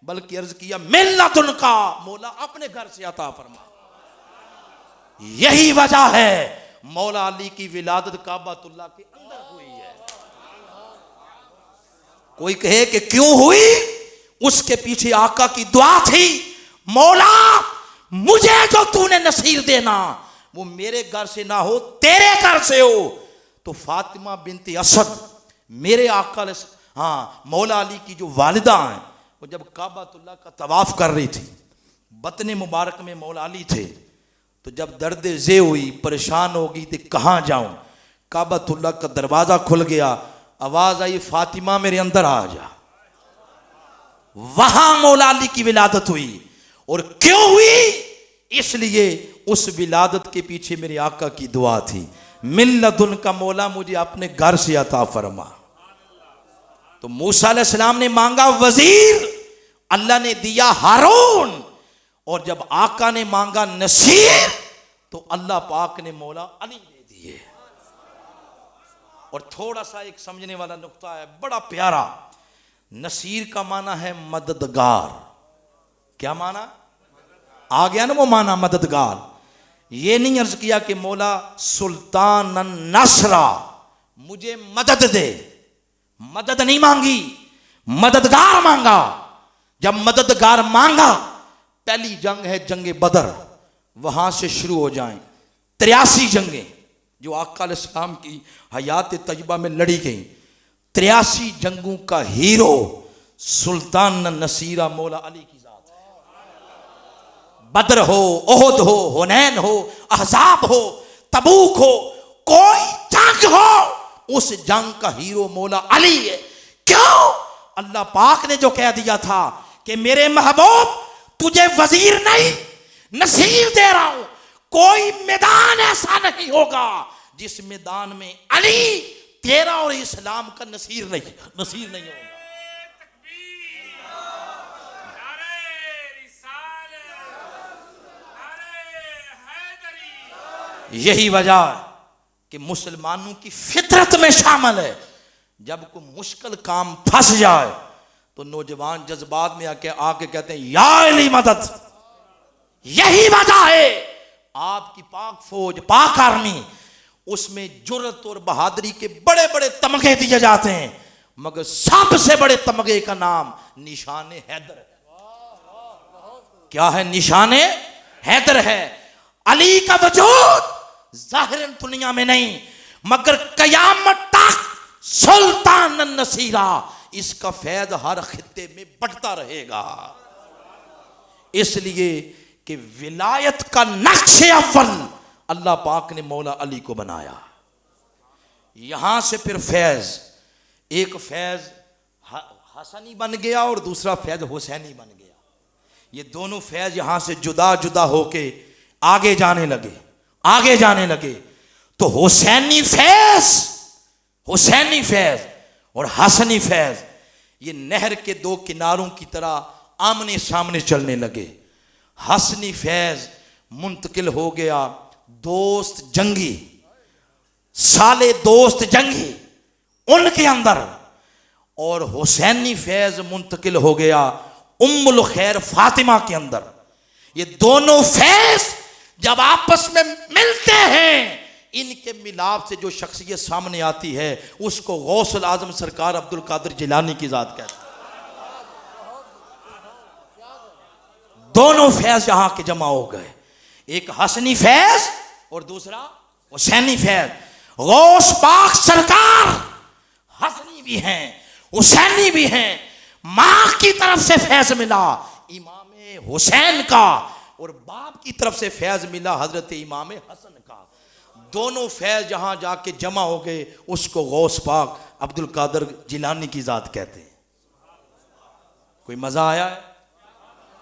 بلکہ عرض کیا من لدنکا، مولا اپنے گھر سے عطا فرما۔ یہی وجہ ہے مولا علی کی ولادت کعبۃ اللہ کے اندر ہوئی ہے۔ کوئی کہے کہ کیوں ہوئی؟ اس کے پیچھے آقا کی دعا تھی، مولا مجھے جو تو نے نصیر دینا وہ میرے گھر سے نہ ہو، تیرے گھر سے ہو۔ تو فاطمہ بنت اسد میرے آقا مولا علی کی جو والدہ ہیں، وہ جب کعبۃ اللہ کا طواف کر رہی تھی، بطن مبارک میں مولا علی تھے، تو جب درد ذی ہوئی، پریشان ہو گئی کہ کہاں جاؤں، کعبۃ اللہ کا دروازہ کھل گیا، آواز آئی فاطمہ میرے اندر آ جا۔ وہاں مولا علی کی ولادت ہوئی۔ اور کیوں ہوئی؟ اس لیے اس ولادت کے پیچھے میرے آقا کی دعا تھی، من لدن کا، مولا مجھے اپنے گھر سے عطا فرما۔ تو موسیٰ علیہ السلام نے مانگا وزیر، اللہ نے دیا ہارون، اور جب آقا نے مانگا نصیر تو اللہ پاک نے مولا علی دے دیے۔ اور تھوڑا سا ایک سمجھنے والا نقطہ ہے بڑا پیارا، نصیر کا معنی ہے مددگار۔ کیا معنی آ گیا نا؟ وہ معنی مددگار۔ یہ نہیں عرض کیا کہ مولا سلطان النصر مجھے مدد دے، مدد نہیں مانگی، مددگار مانگا۔ جب مددگار مانگا، پہلی جنگ ہے جنگ بدر، وہاں سے شروع ہو جائیں 83 جنگیں جو آقا علیہ السلام کی حیات طیبہ میں لڑی گئیں، 83 جنگوں کا ہیرو سلطان النصیرہ مولا علی کی ذات ہے۔ بدر ہو، احد ہو، حنین ہو، احزاب ہو، تبوک ہو، کوئی جنگ ہو، اس جنگ کا ہیرو مولا علی ہے۔ کیوں؟ اللہ پاک نے جو کہہ دیا تھا کہ میرے محبوب تجھے وزیر نہیں نصیر دے رہا ہوں، کوئی میدان ایسا نہیں ہوگا جس میدان میں علی تیرا اور اسلام کا نصیر نہیں ہوگا۔ یہی وجہ کہ مسلمانوں کی فطرت میں شامل ہے، جب کوئی مشکل کام پھنس جائے تو نوجوان جذبات میں آ کے کہتے ہیں یا علی مدد۔ یہی وجہ ہے آپ کی پاک فوج، پاک آرمی، اس میں جرت اور بہادری کے بڑے بڑے تمغے دیے جاتے ہیں، مگر سب سے بڑے تمغے کا نام نشان حیدر ہے۔ کیا ہے؟ نشان حیدر ہے۔ علی کا وجود ظاہر دنیا میں نہیں، مگر قیامت تک سلطان النصیرہ، اس کا فیض ہر خطے میں بڑھتا رہے گا۔ اس لیے کہ ولایت کا نقش اول اللہ پاک نے مولا علی کو بنایا۔ یہاں سے پھر فیض، ایک فیض حسنی بن گیا اور دوسرا فیض حسینی بن گیا۔ یہ دونوں فیض یہاں سے جدا جدا ہو کے آگے جانے لگے تو حسینی فیض اور حسنی فیض یہ نہر کے دو کناروں کی طرح آمنے سامنے چلنے لگے۔ حسنی فیض منتقل ہو گیا دوست جنگی، سالے دوست جنگی، ان کے اندر، اور حسینی فیض منتقل ہو گیا ام الخیر فاطمہ کے اندر. یہ دونوں فیض جب آپس میں ملتے ہیں، ان کے ملاپ سے جو شخصیت سامنے آتی ہے اس کو غوث الاعظم سرکار عبد القادر جیلانی کی ذات کہتے ہیں. دونوں فیض یہاں کے جمع ہو گئے، ایک حسنی فیض اور دوسرا حسینی فیض. غوث پاک سرکار حسنی بھی ہیں حسینی بھی ہیں. ماں کی طرف سے فیض ملا امام حسین کا، اور باپ کی طرف سے فیض ملا حضرت امام حسن کا. دونوں فیض جہاں جا کے جمع ہو گئے اس کو غوث پاک عبد القادر جیلانی کی ذات کہتے ہیں. کوئی مزہ آیا ہے؟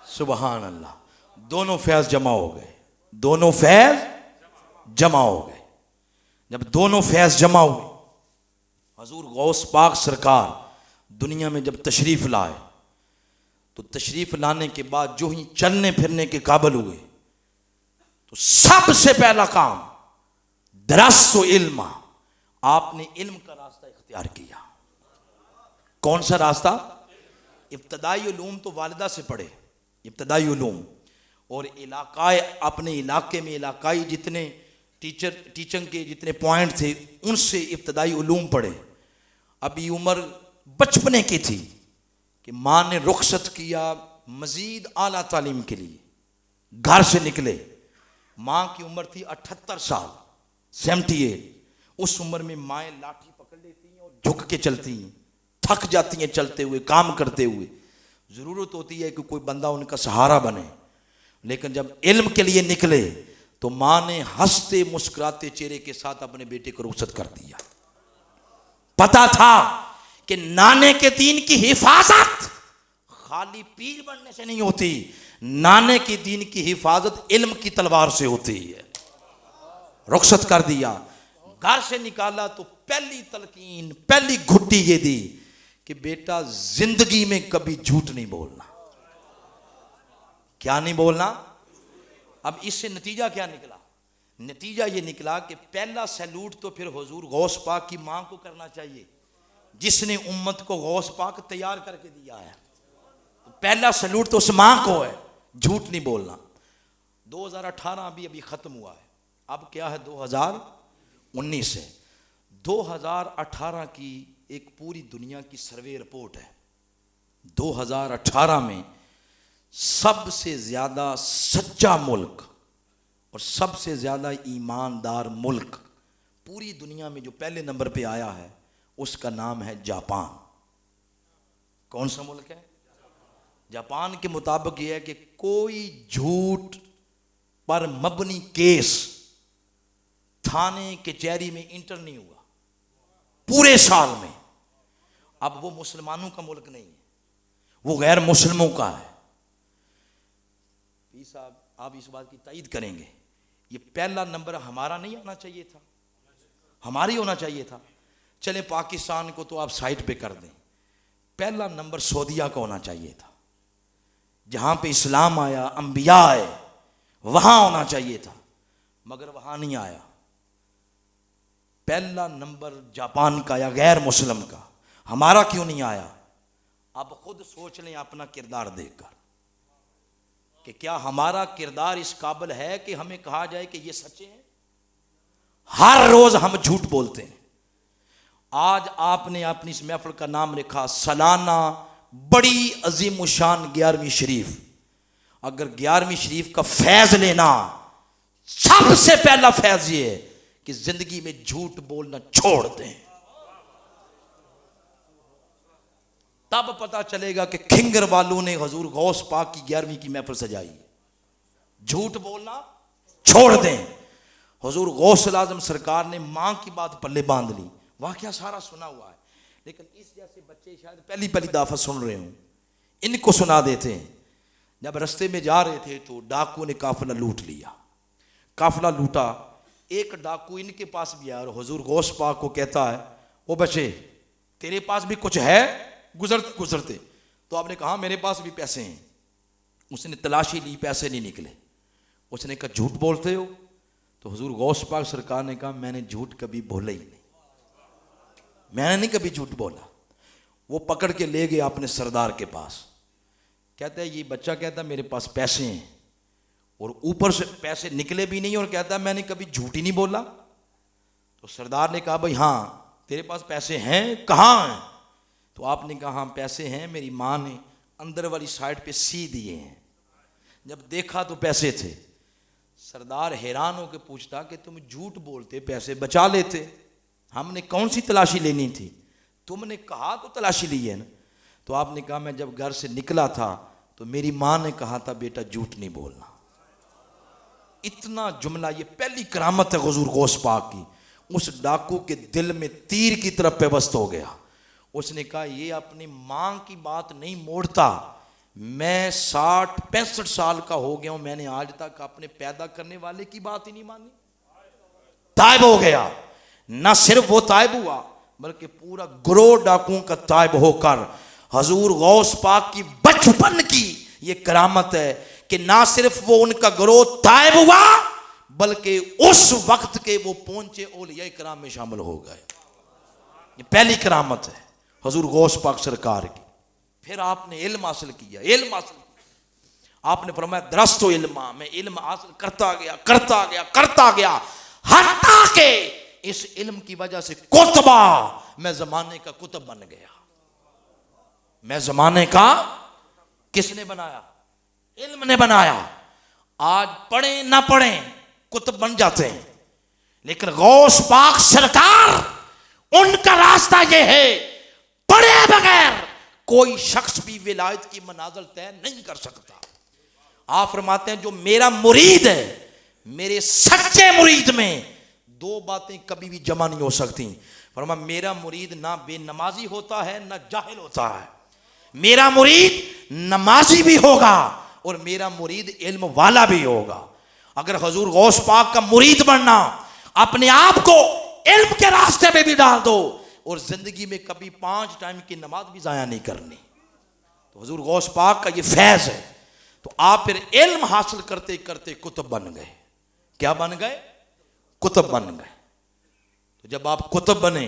سبحان اللہ. دونوں فیض جمع ہو گئے، دونوں فیض جمع ہو گئے. جب دونوں فیض جمع ہوئے، حضور غوث پاک سرکار دنیا میں جب تشریف لائے تو تشریف لانے کے بعد جو ہی چلنے پھرنے کے قابل ہوئے تو سب سے پہلا کام درس و علم، آپ نے علم کا راستہ اختیار کیا. کون سا راستہ؟ ابتدائی علوم تو والدہ سے پڑھے، ابتدائی علوم، اور علاقائی اپنے علاقے میں علاقائی جتنے ٹیچنگ کے جتنے پوائنٹ تھے ان سے ابتدائی علوم پڑھے. ابھی عمر بچپنے کی تھی کہ ماں نے رخصت کیا مزید اعلیٰ تعلیم کے لیے، گھر سے نکلے. ماں کی عمر تھی 78 سال، 78. اس عمر میں مائیں لاٹھی پکڑ لیتی ہیں اور جھک کے چلتی ہیں، تھک جاتی ہیں چلتے ہوئے، کام کرتے ہوئے. ضرورت ہوتی ہے کہ کوئی بندہ ان کا سہارا بنے. لیکن جب علم کے لیے نکلے تو ماں نے ہنستے مسکراتے چہرے کے ساتھ اپنے بیٹے کو رخصت کر دیا. پتا تھا کہ نانے کے دین کی حفاظت خالی پیر بننے سے نہیں ہوتی، نانے کے دین کی حفاظت علم کی تلوار سے ہوتی ہے. رخصت کر دیا، گھر سے نکالا تو پہلی تلقین، پہلی گھٹی یہ دی کہ بیٹا زندگی میں کبھی جھوٹ نہیں بولنا. کیا نہیں بولنا؟ اب اس سے نتیجہ کیا نکلا؟ نتیجہ یہ نکلا کہ پہلا سیلوٹ تو پھر حضور غوث پاک کی ماں کو کرنا چاہیے جس نے امت کو غوث پاک تیار کر کے دیا ہے. پہلا سیلوٹ تو اس ماں کو ہے، جھوٹ نہیں بولنا. 2018 ابھی ختم ہوا ہے، اب کیا ہے 2019 ہے. 2018 کی ایک پوری دنیا کی سروے رپورٹ ہے. 2018 میں سب سے زیادہ سچا ملک اور سب سے زیادہ ایماندار ملک پوری دنیا میں جو پہلے نمبر پہ آیا ہے اس کا نام ہے جاپان. کون سا ملک ہے؟ جاپان کے مطابق یہ ہے کہ کوئی جھوٹ پر مبنی کیس تھانے کچہری میں انٹر نہیں ہوا پورے سال میں. اب وہ مسلمانوں کا ملک نہیں ہے، وہ غیر مسلموں کا ہے. صاحب آپ اس بات کی تائید کریں گے، یہ پہلا نمبر ہمارا نہیں آنا چاہیے تھا، ہماری ہونا چاہیے تھا. چلے پاکستان کو تو آپ سائٹ پہ کر دیں، پہلا نمبر سعودیہ کا ہونا چاہیے تھا. جہاں پہ اسلام آیا، انبیاء آئے، وہاں ہونا چاہیے تھا، مگر وہاں نہیں آیا. پہلا نمبر جاپان کا یا غیر مسلم کا. ہمارا کیوں نہیں آیا؟ اب خود سوچ لیں اپنا کردار دیکھ کر کہ کیا ہمارا کردار اس قابل ہے کہ ہمیں کہا جائے کہ یہ سچے ہیں؟ ہر روز ہم جھوٹ بولتے ہیں. آج آپ نے اپنی اس محفل کا نام رکھا سالانہ بڑی عظیم الشان 11ویں شریف. اگر 11ویں شریف کا فیض لینا، سب سے پہلا فیض یہ ہے کہ زندگی میں جھوٹ بولنا چھوڑ دیں. تب پتا چلے گا کہ کھنگر والوں نے حضور غوث پاک کی 11ویں کی محفل سجائی. جھوٹ بولنا چھوڑ دیں. حضور غوث الاعظم سرکار نے ماں کی بات پلے باندھ لی. واقعہ سارا سنا ہوا ہے، لیکن اس جیسے بچے شاید پہلی دفعہ سن رہے ہوں، ان کو سنا دیتے ہیں. جب رستے میں جا رہے تھے تو ڈاکو نے قافلہ لوٹ لیا. قافلہ لوٹا، ایک ڈاکو ان کے پاس بھی آیا اور حضور غوث پاک کو کہتا ہے او بچے تیرے پاس بھی کچھ ہے؟ گزرتے تو آپ نے کہا میرے پاس بھی پیسے ہیں. اس نے تلاشی لی، پیسے نہیں نکلے. اس نے کہا جھوٹ بولتے ہو؟ تو حضور غوث پاک سرکار نے کہا میں نے جھوٹ کبھی بولا ہی نہیں. میں نے نہیں کبھی جھوٹ بولا. وہ پکڑ کے لے گئے اپنے سردار کے پاس. کہتا ہے یہ بچہ کہتا ہے میرے پاس پیسے ہیں, اور اوپر سے پیسے نکلے بھی نہیں, اور کہتا ہے میں نے کبھی جھوٹ ہی نہیں بولا. تو سردار نے کہا بھائی ہاں تیرے پاس پیسے ہیں, کہاں ہیں؟ تو آپ نے کہا ہاں پیسے ہیں, میری ماں نے اندر والی سائڈ پہ سی دیے ہیں. جب دیکھا تو پیسے تھے. سردار حیران ہو کے پوچھتا کہ تم جھوٹ بولتے پیسے بچا لیتے, ہم نے کون سی تلاشی لینی تھی, تم نے کہا تو تلاشی لی ہے نا. تو آپ نے کہا میں جب گھر سے نکلا تھا تو میری ماں نے کہا تھا بیٹا جھوٹ نہیں بولنا. اتنا جملہ, یہ پہلی کرامت ہے حضور غوث پاک کی. اس ڈاکو کے دل میں تیر کی طرف پیوست ہو گیا. اس نے کہا یہ اپنی ماں کی بات نہیں موڑتا, میں 60-65 سال کا ہو گیا ہوں, میں نے آج تک اپنے پیدا کرنے والے کی بات ہی نہیں مانی. تائب ہو گیا. نہ صرف وہ تائب ہوا بلکہ پورا گروہ ڈاکوؤں کا تائب ہو کر حضور غوث پاک کی بچپن کی یہ کرامت ہے کہ نہ صرف وہ ان کا گروہ تائب ہوا بلکہ اس وقت کے وہ پہنچے اولیاء کرام میں شامل ہو گئے. یہ پہلی کرامت ہے حضور غوث پاک سرکار کی. پھر آپ نے علم حاصل کیا, علم حاصل کیا. آپ نے فرمایا درست و علما, میں علم حاصل کرتا گیا حتیٰ کہ اس علم کی وجہ سے کتبہ, میں زمانے کا کتب بن گیا. میں زمانے کا, کس نے بنایا؟ علم نے بنایا. آج پڑھیں نہ پڑھیں کتب بن جاتے ہیں, لیکن غوث پاک سرکار ان کا راستہ یہ ہے پڑھے بغیر کوئی شخص بھی ولایت کی منازل طے نہیں کر سکتا. آپ فرماتے ہیں جو میرا مرید ہے, میرے سچے مرید میں دو باتیں کبھی بھی جمع نہیں ہو سکتی. فرمایا میرا مرید نہ بے نمازی ہوتا ہے نہ جاہل ہوتا ہے, میرا مرید نمازی بھی ہوگا اور میرا مرید علم والا بھی ہوگا. اگر حضور غوث پاک کا مرید بننا, اپنے آپ کو علم کے راستے پہ بھی ڈال دو اور زندگی میں کبھی 5 ٹائم کی نماز بھی ضائع نہیں کرنی. تو حضور غوث پاک کا یہ فیض ہے. تو آپ پھر علم حاصل کرتے کرتے کتب بن گئے. کیا بن گئے؟ کتب بن گئے. تو جب آپ کتب بنے,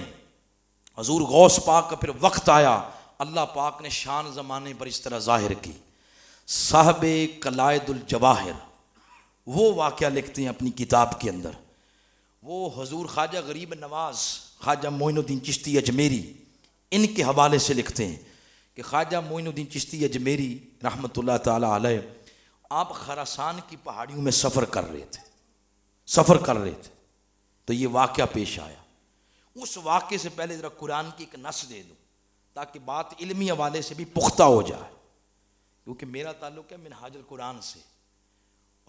حضور غوث پاک کا پھر وقت آیا, اللہ پاک نے شان زمانے پر اس طرح ظاہر کی. صاحب قلائد الجواہر وہ واقعہ لکھتے ہیں اپنی کتاب کے اندر. وہ حضور خواجہ غریب نواز خواجہ معین الدین چشتی اجمیری ان کے حوالے سے لکھتے ہیں کہ خواجہ معین الدین چشتی اجمیری رحمۃ اللہ تعالی علیہ آپ خراسان کی پہاڑیوں میں سفر کر رہے تھے تو یہ واقعہ پیش آیا. اس واقعے سے پہلے ذرا قرآن کی ایک نص دے دوں تاکہ بات علمی حوالے سے بھی پختہ ہو جائے, کیونکہ میرا تعلق ہے منہاج القرآن سے,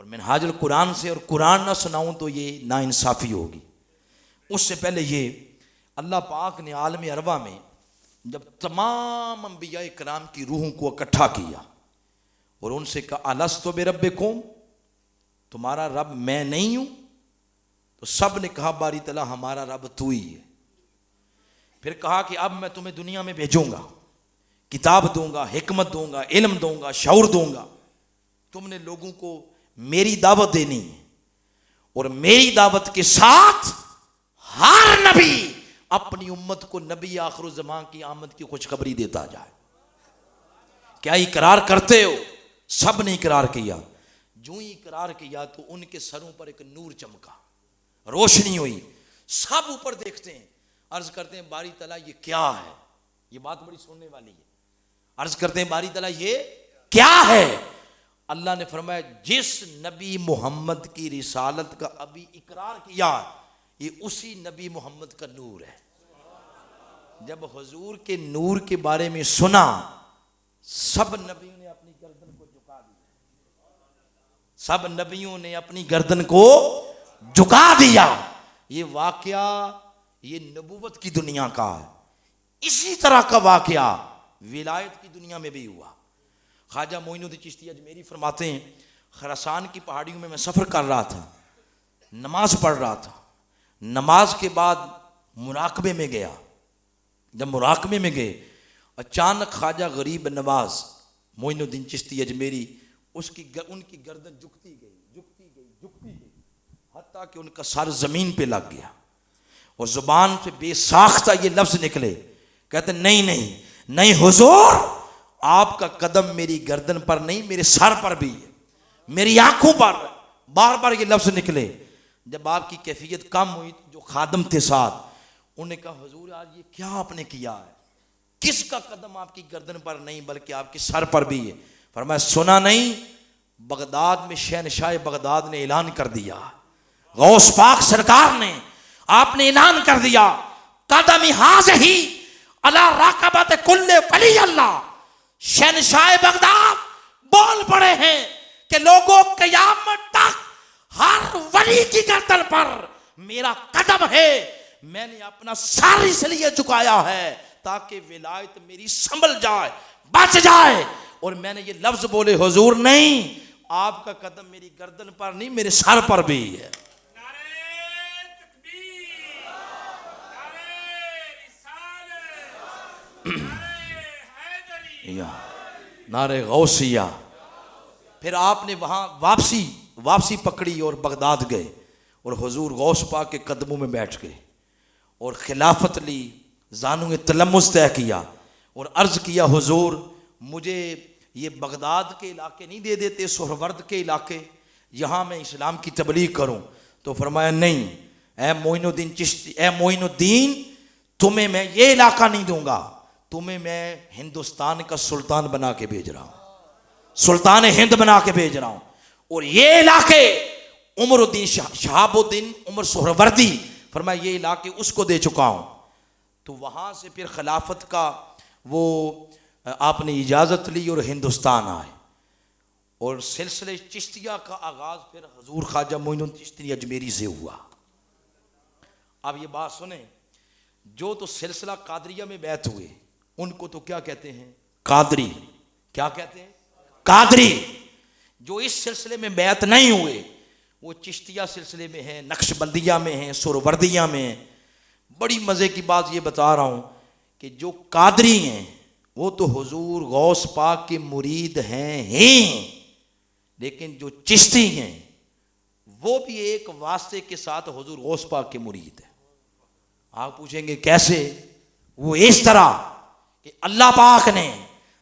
اور منہاج القرآن سے اور قرآن نہ سناؤں تو یہ ناانصافی ہوگی. اس سے پہلے یہ اللہ پاک نے عالم ارواح میں جب تمام انبیاء کرام کی روحوں کو اکٹھا کیا اور ان سے کہا الست بربکم, تمہارا رب میں نہیں ہوں, تو سب نے کہا باری تعالیٰ ہمارا رب تو ہی ہے. پھر کہا کہ اب میں تمہیں دنیا میں بھیجوں گا, کتاب دوں گا, حکمت دوں گا, علم دوں گا, شعور دوں گا, تم نے لوگوں کو میری دعوت دینی ہے, اور میری دعوت کے ساتھ ہر نبی اپنی امت کو نبی آخر الزمان کی آمد کی خوشخبری دیتا جائے. کیا اقرار کرتے ہو؟ سب نے اقرار کیا. جو ہی اقرار کیا تو ان کے سروں پر ایک نور چمکا, روشنی ہوئی. سب اوپر دیکھتے ہیں, عرض کرتے ہیں باری تعالیٰ یہ کیا ہے؟ یہ بات بڑی سننے والی ہے. عرض کرتے ہیں باری تعالیٰ یہ کیا ہے؟ اللہ نے فرمایا جس نبی محمد کی رسالت کا ابھی اقرار کیا یہ اسی نبی محمد کا نور ہے. جب حضور کے نور کے بارے میں سنا سب نبیوں نے اپنی گردن کو جھکا دیا, سب نبیوں نے اپنی گردن کو جھکا دیا. یہ واقعہ یہ نبوت کی دنیا کا ہے. اسی طرح کا واقعہ ولایت کی دنیا میں بھی ہوا. خواجہ معین الدین چشتی اجمیری فرماتے ہیں خراسان کی پہاڑیوں میں سفر کر رہا تھا, نماز پڑھ رہا تھا. نماز کے بعد مراقبے میں گیا. جب مراقبے میں گئے اچانک خواجہ غریب نواز معین الدین چشتی اجمیری ان کی گردن جھکتی گئی حتیٰ کہ ان کا سر زمین پہ لگ گیا. اور زبان سے بے ساختہ یہ لفظ نکلے، کہتے نہیں نہیں نہیں حضور، آپ کا قدم میری گردن پر نہیں، میرے سر پر بھی ہے، میری آنکھوں پر، بار بار یہ لفظ نکلے۔ جب آپ کی کیفیت کم ہوئی تو جو خادم تھے ساتھ، انہوں نے کہا حضور آج یہ کیا آپ نے کیا ہے، کس کا قدم آپ کی گردن پر نہیں بلکہ آپ کے سر پر بھی ہے؟ فرمایا سنا نہیں، بغداد میں شہنشاہ بغداد نے اعلان کر دیا، غوث پاک سرکار نے، آپ نے اعلان کر دیا، قدم ہی اللہ راقبت کل ولی اللہ۔ شہنشاہ بغداد بول پڑے ہیں کہ لوگوں قیامت تک ہر ولی کی گردن پر میرا قدم ہے، میں نے اپنا سر اس لیے جھکایا ہے تاکہ ولایت میری سنبھل جائے، بچ جائے۔ اور میں نے یہ لفظ بولے حضور نہیں، آپ کا قدم میری گردن پر نہیں، میرے سر پر بھی ہے۔ نعرہ غوثیہ۔ پھر آپ نے وہاں واپسی پکڑی اور بغداد گئے اور حضور غوث پاک کے قدموں میں بیٹھ گئے اور خلافت لی، زانو تلمس طے کیا اور عرض کیا حضور مجھے یہ بغداد کے علاقے نہیں دے دیتے، سہرورد کے علاقے، یہاں میں اسلام کی تبلیغ کروں؟ تو فرمایا نہیں، اے معین الدین چشتی، اے معین الدین، تمہیں میں یہ علاقہ نہیں دوں گا، تمہیں میں ہندوستان کا سلطان بنا کے بھیج رہا ہوں، سلطان ہند بنا کے بھیج رہا ہوں، اور یہ علاقے عمر الدین شہاب الدین عمر سہروردی، فرمایا یہ علاقے اس کو دے چکا ہوں۔ تو وہاں سے پھر خلافت کا وہ آپ نے اجازت لی اور ہندوستان آئے، اور سلسلے چشتیہ کا آغاز پھر حضور خواجہ معین الدین چشتی اجمیری سے ہوا۔ اب یہ بات سنیں، جو تو سلسلہ قادریہ میں بیعت ہوئے ان کو تو کیا کہتے ہیں؟ قادری۔ کیا کہتے ہیں؟ قادری۔ جو اس سلسلے میں بیعت نہیں ہوئے وہ چشتیہ سلسلے میں ہیں، نقش بندیہ میں ہیں، سہروردیہ میں ہیں۔ بڑی مزے کی بات یہ بتا رہا ہوں کہ جو قادری ہیں وہ تو حضور غوث پاک کے مرید ہیں ہی، لیکن جو چشتی ہیں وہ بھی ایک واسطے کے ساتھ حضور غوث پاک کے مرید ہیں۔ آپ پوچھیں گے کیسے؟ وہ اس طرح کہ اللہ پاک نے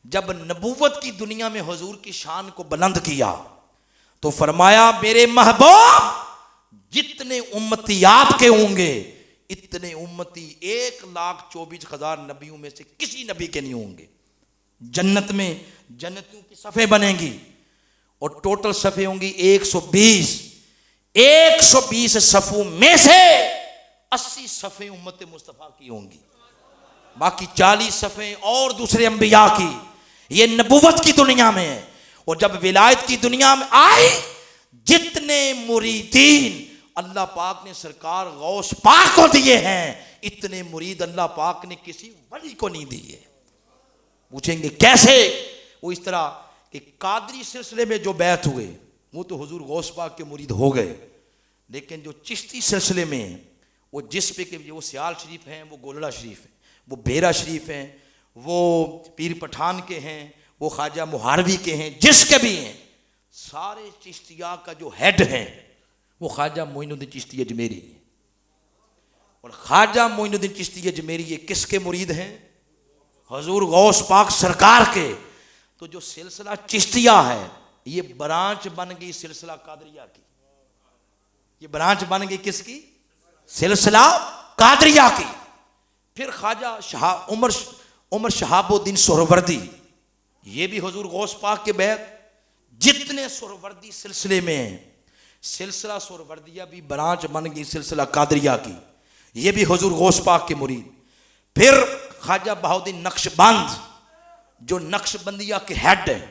جب نبوت کی دنیا میں حضور کی شان کو بلند کیا تو فرمایا میرے محبوب جتنے امتی آپ کے ہوں گے اتنے امتی 1,24,000 نبیوں میں سے کسی نبی کے نہیں ہوں گے۔ جنت میں جنتیوں کی صفیں بنیں گی اور ٹوٹل صفیں ہوں گی 120 صفوں میں سے 80 صفیں امت مصطفیٰ کی ہوں گی، باقی 40 صفیں اور دوسرے انبیاء کی۔ یہ نبوت کی دنیا میں ہے، اور جب ولایت کی دنیا میں آئی جتنے مریدین اللہ پاک نے سرکار غوث پاک کو دیے ہیں اتنے مرید اللہ پاک نے کسی ولی کو نہیں دیے۔ پوچھیں گے کیسے؟ وہ اس طرح کہ قادری سلسلے میں جو بیعت ہوئے وہ تو حضور غوث پاک کے مرید ہو گئے، لیکن جو چشتی سلسلے میں وہ جس پہ کہ وہ سیال شریف ہیں، وہ گولڑا شریف ہیں، وہ بیرا شریف ہیں، وہ پیر پٹھان کے ہیں، وہ خواجہ محاروی کے ہیں، جس کے بھی ہیں، سارے چشتیہ کا جو ہیڈ ہیں وہ خواجہ معین الدین چشتی اجمیری ہیں۔ اور خواجہ معین الدین چشتی اجمیری یہ کس کے مرید ہیں؟ حضور غوث پاک سرکار کے۔ تو جو سلسلہ چشتیہ ہے یہ برانچ بن گئی سلسلہ قادریہ کی، یہ برانچ بن گئی کس کی؟ سلسلہ قادریہ کی۔ پھر خواجہ عمر شہاب الدین سہروردی، یہ بھی حضور غوث پاک کے بیعت۔ جتنے سہروردی سلسلے میں ہیں، سلسلہ سہروردیہ بھی برانچ بن گئی سلسلہ قادریہ کی، یہ بھی حضور غوث پاک کے مرید۔ پھر خواجہ بہاؤالدین نقش بند جو نقش بندیہ کے ہیڈ ہیں،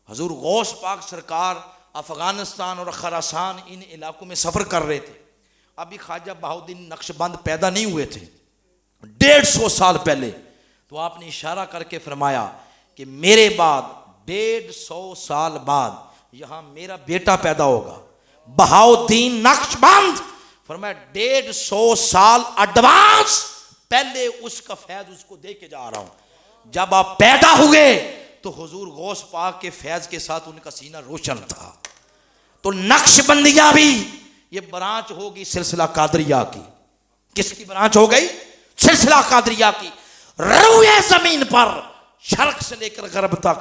حضور غوث پاک سرکار افغانستان اور خراسان ان علاقوں میں سفر کر رہے تھے، ابھی خواجہ بہاؤالدین نقش بند پیدا نہیں ہوئے تھے، 150 سال پہلے۔ تو آپ نے اشارہ کر کے فرمایا کہ میرے بعد 150 سال بعد یہاں میرا بیٹا پیدا ہوگا بہاؤالدین نقش بند۔ فرمایا 150 سال ایڈوانس پہلے اس کا فیض اس کو دے کے جا رہا ہوں۔ جب آپ پیدا ہوئے تو حضور غوث پاک کے فیض کے ساتھ ان کا سینہ روشن تھا۔ تو نقش بندیہ بھی یہ برانچ ہوگی سلسلہ قادریہ کی۔ کس کی برانچ ہو گئی؟ سلسلہ قادریہ کی. روئے زمین پر شرق سے لے کر غرب تک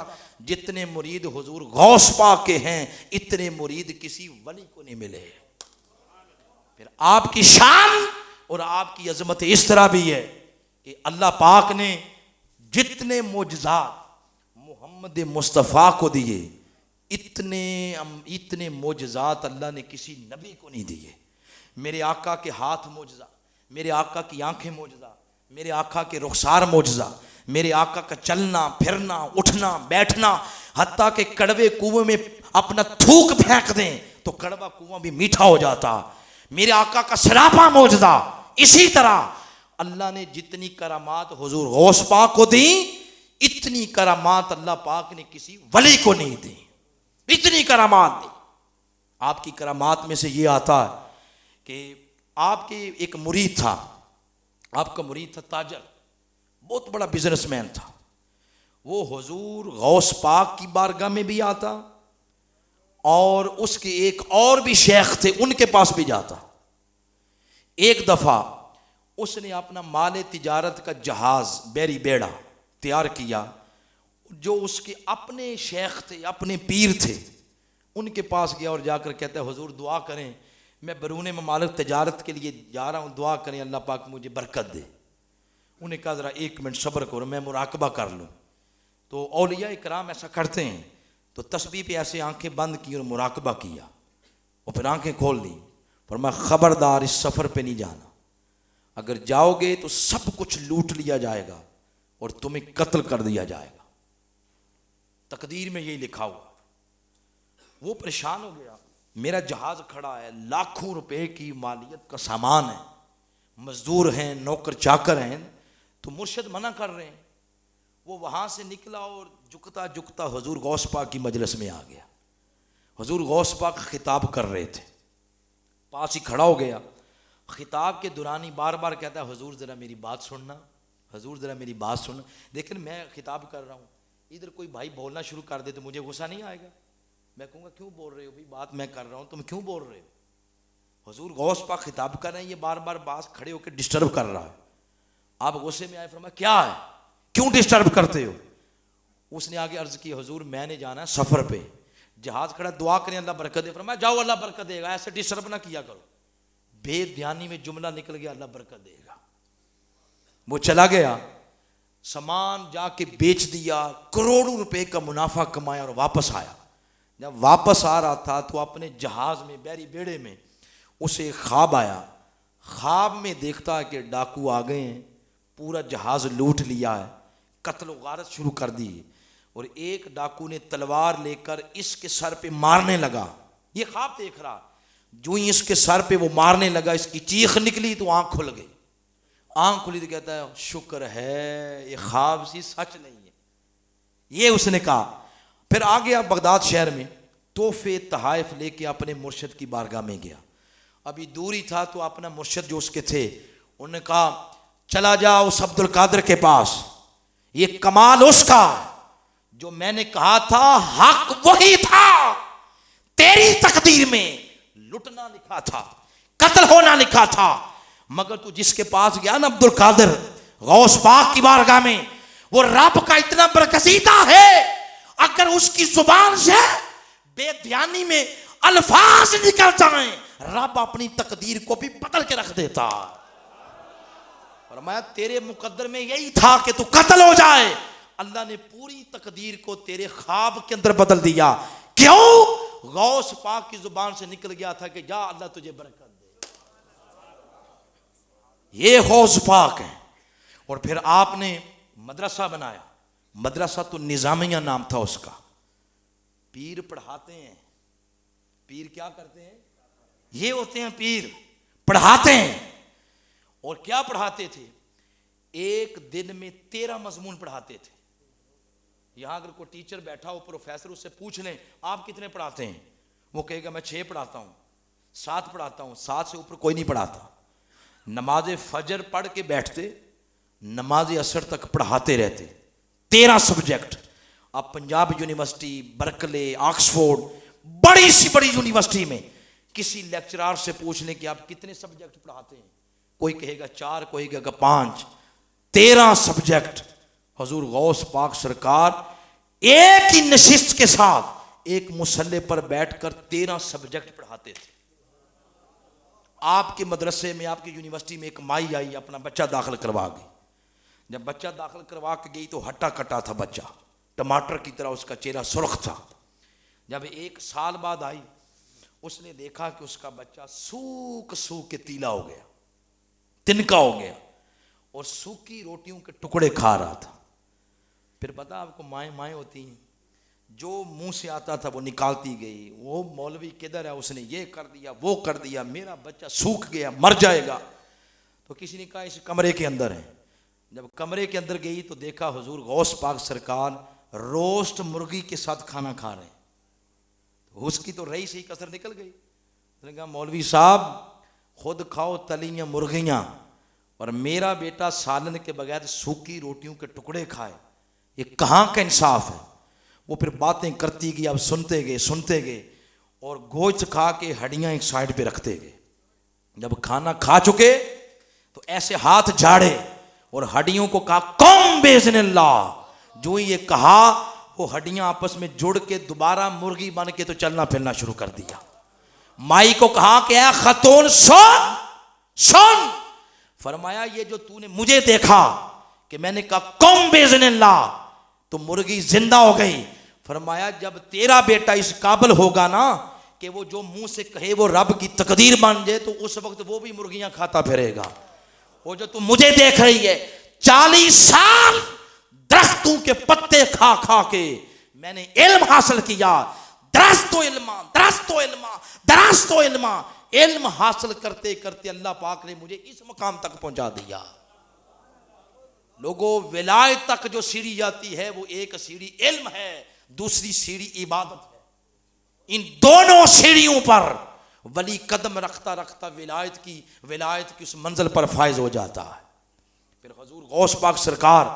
جتنے مرید حضور غوث پاک کے ہیں اتنے مرید کسی ولی کو نہیں ملے. پھر آپ کی شان اور آپ کی عظمت اس طرح بھی ہے کہ اللہ پاک نے جتنے معجزات محمد مصطفیٰ کو دیے اتنے معجزات اللہ نے کسی نبی کو نہیں دیے. میرے آقا کے ہاتھ معجزہ، میرے آقا کی آنکھیں معجزہ، میرے آقا کے رخسار معجزہ، میرے آقا کا چلنا پھرنا اٹھنا بیٹھنا، حتیٰ کہ کڑوے کنویں میں اپنا تھوک پھینک دیں تو کڑوا کنواں بھی میٹھا ہو جاتا. میرے آقا کا سراپا معجزہ. اسی طرح اللہ نے جتنی کرامات حضور غوث پاک کو دی اتنی کرامات اللہ پاک نے کسی ولی کو نہیں دی. اتنی کرامات دی. آپ کی کرامات میں سے یہ آتا ہے کہ آپ کے ایک مرید تھا، آپ کا مرید تھا تاجر، بہت بڑا بزنس مین تھا. وہ حضور غوث پاک کی بارگاہ میں بھی آتا اور اس کے ایک اور بھی شیخ تھے ان کے پاس بھی جاتا. ایک دفعہ اس نے اپنا مال تجارت کا جہاز بیری بیڑا تیار کیا، جو اس کے اپنے شیخ تھے اپنے پیر تھے ان کے پاس گیا اور جا کر کہتا ہے حضور دعا کریں، میں بیرون ممالک تجارت کے لیے جا رہا ہوں، دعا کریں اللہ پاک مجھے برکت دے. انہیں کہا ذرا 1 منٹ صبر کرو میں مراقبہ کر لوں. تو اولیاء کرام ایسا کرتے ہیں. تو تسبیح پہ ایسے آنکھیں بند کی اور مراقبہ کیا اور پھر آنکھیں کھول دی. فرمایا خبردار اس سفر پہ نہیں جانا، اگر جاؤ گے تو سب کچھ لوٹ لیا جائے گا اور تمہیں قتل کر دیا جائے گا. تقدیر میں یہی لکھا ہوا. وہ پریشان ہو گیا، میرا جہاز کھڑا ہے، لاکھوں روپے کی مالیت کا سامان ہے، مزدور ہیں نوکر چاکر ہیں، تو مرشد منع کر رہے ہیں. وہ وہاں سے نکلا اور جھکتا جھکتا حضور غوث پاک کی مجلس میں آ گیا. حضور غوث پاک خطاب کر رہے تھے، پاس ہی کھڑا ہو گیا. خطاب کے دوران ہی بار بار کہتا ہے حضور ذرا میری بات سننا، حضور ذرا میری بات سننا. لیکن میں خطاب کر رہا ہوں، ادھر کوئی بھائی بولنا شروع کر دے تو مجھے غصہ نہیں آئے گا؟ میں کہوں گا کیوں بول رہے ہو بھائی، بات میں کر رہا ہوں تم کیوں بول رہے ہو؟ حضور غوث پاک خطاب کر رہے ہیں، یہ بار بار باز کھڑے ہو کے ڈسٹرب کر رہا ہے. آپ غصے میں آئے، فرمایا کیا ہے کیوں ڈسٹرب کرتے ہو؟ اس نے آگے عرض کی حضور میں نے جانا ہے سفر پہ، جہاز کھڑا، دعا کریں اللہ برکت دے. فرمایا جاؤ اللہ برکت دے گا، ایسے ڈسٹرب نہ کیا کرو. بے دھیانی میں جملہ نکل گیا اللہ برکت دے گا. وہ چلا گیا، سامان جا کے بیچ دیا، کروڑوں روپے کا منافع کمایا اور واپس آیا. جب واپس آ رہا تھا تو اپنے جہاز میں بیری بیڑے میں اسے خواب آیا. خواب میں دیکھتا ہے کہ ڈاکو آ گئے ہیں، پورا جہاز لوٹ لیا ہے، قتل و غارت شروع کر دی، اور ایک ڈاکو نے تلوار لے کر اس کے سر پہ مارنے لگا. یہ خواب دیکھ رہا، جو ہی اس کے سر پہ وہ مارنے لگا اس کی چیخ نکلی تو آنکھ کھل گئی. آنکھ کھلی تو کہتا ہے شکر ہے یہ خواب سی سچ نہیں ہے. یہ اس نے کہا. پھر آ گیا بغداد شہر میں، تحفے تحائف لے کے اپنے مرشد کی بارگاہ میں گیا. ابھی دوری تھا تو اپنا مرشد جو اس کے تھے انہوں نے کہا چلا جاؤ اس عبد القادر کے پاس، یہ کمال اس کا جو میں نے کہا تھا حق وہی تھا، تیری تقدیر میں لٹنا لکھا تھا، قتل ہونا لکھا تھا، مگر تو جس کے پاس گیا نا عبد القادر غوث پاک کی بارگاہ میں، وہ رب کا اتنا برگزیدہ ہے، اگر اس کی زبان سے بے دھیانی میں الفاظ نکل جائیں رب اپنی تقدیر کو بھی بدل کے رکھ دیتا. فرمایا تیرے مقدر میں یہی تھا کہ تو قتل ہو جائے، اللہ نے پوری تقدیر کو تیرے خواب کے اندر بدل دیا. کیوں؟ غوث پاک کی زبان سے نکل گیا تھا کہ جا اللہ تجھے برکت دے. یہ غوث پاک ہے. اور پھر آپ نے مدرسہ بنایا، مدرسہ تو نظامیہ نام تھا اس کا. پیر پڑھاتے ہیں، پیر کیا کرتے ہیں؟ یہ ہوتے ہیں پیر، پڑھاتے ہیں. اور کیا پڑھاتے تھے؟ ایک دن میں 13 مضمون پڑھاتے تھے. یہاں اگر کوئی ٹیچر بیٹھا ہو پروفیسر، اس سے پوچھ لیں آپ کتنے پڑھاتے ہیں، وہ کہے گا میں 6 پڑھاتا ہوں، 7 پڑھاتا ہوں، 7 سے اوپر کوئی نہیں پڑھاتا. نماز فجر پڑھ کے بیٹھتے، نماز عصر تک پڑھاتے رہتے. 13 سبجیکٹ. اب پنجاب یونیورسٹی، برکلے، آکسفورڈ، بڑی سی بڑی یونیورسٹی میں کسی لیکچرار سے پوچھ لیں کہ آپ کتنے سبجیکٹ پڑھاتے ہیں، کوئی کہے گا 4, کوئی کہے گا 5, 13 سبجیکٹ حضور غوث پاک سرکار ایک ہی نشست کے ساتھ ایک مصلی پر بیٹھ کر 13 سبجیکٹ پڑھاتے تھے. آپ کے مدرسے میں, آپ کی یونیورسٹی میں ایک مائی آئی, اپنا بچہ داخل کروا گئی. جب بچہ داخل کروا کے گئی تو ہٹا کٹا تھا بچہ, ٹماٹر کی طرح اس کا چہرہ سرخ تھا. جب 1 سال بعد آئی, اس نے دیکھا کہ اس کا بچہ سوکھ سوکھ کے تیلا ہو گیا, تنکا ہو گیا, اور سوکھی روٹیوں کے ٹکڑے کھا رہا تھا. پھر پتا آپ کو مائیں ہوتی ہیں, جو منہ سے آتا تھا وہ نکالتی گئی. وہ مولوی کدھر ہے, اس نے یہ کر دیا وہ کر دیا, میرا بچہ سوکھ گیا مر جائے گا. تو کسی نے کہا اس کمرے کے اندر ہے. جب کمرے کے اندر گئی تو دیکھا حضور غوث پاک سرکار روسٹ مرغی کے ساتھ کھانا کھا رہے ہیں. اس کی تو رہی سے کسر نکل گئی. اس نے کہا مولوی صاحب خود کھاؤ تلیاں مرغیاں, اور میرا بیٹا سالن کے بغیر سوکھی روٹیوں کے ٹکڑے کھائے, یہ کہاں کا انصاف ہے. وہ پھر باتیں کرتی گئی, اب سنتے گئے, اور گوشت کھا کے ہڈیاں ایک سائڈ پہ رکھتے گئے. جب کھانا کھا چکے تو ایسے ہاتھ جھاڑے اور ہڈیوں کو کہا قم باذن اللہ. جو یہ کہا وہ ہڈیاں آپس میں جڑ کے دوبارہ مرغی بن کے تو چلنا پھرنا شروع کر دیا. مائی کو کہا کہ اے خاتون سن, فرمایا یہ جو تو نے مجھے دیکھا کہ میں نے کہا قم باذن اللہ تو مرغی زندہ ہو گئی. فرمایا جب تیرا بیٹا اس قابل ہوگا نا کہ وہ جو منہ سے کہے وہ رب کی تقدیر بن جائے, تو اس وقت وہ بھی مرغیاں کھاتا پھرے گا. وہ جو تم مجھے دیکھ رہی ہے 40 سال درختوں کے پتے کھا کھا کے میں نے علم حاصل کیا. درست و علم حاصل کرتے کرتے اللہ پاک نے مجھے اس مقام تک پہنچا دیا. لوگوں ولایت تک جو سیڑھی جاتی ہے وہ ایک سیڑھی علم ہے, دوسری سیڑھی عبادت ہے. ان دونوں سیڑھیوں پر ولی قدم رکھتا رکھتا ولایت کی اس منزل پر فائز ہو جاتا ہے. پھر حضور غوث پاک سرکار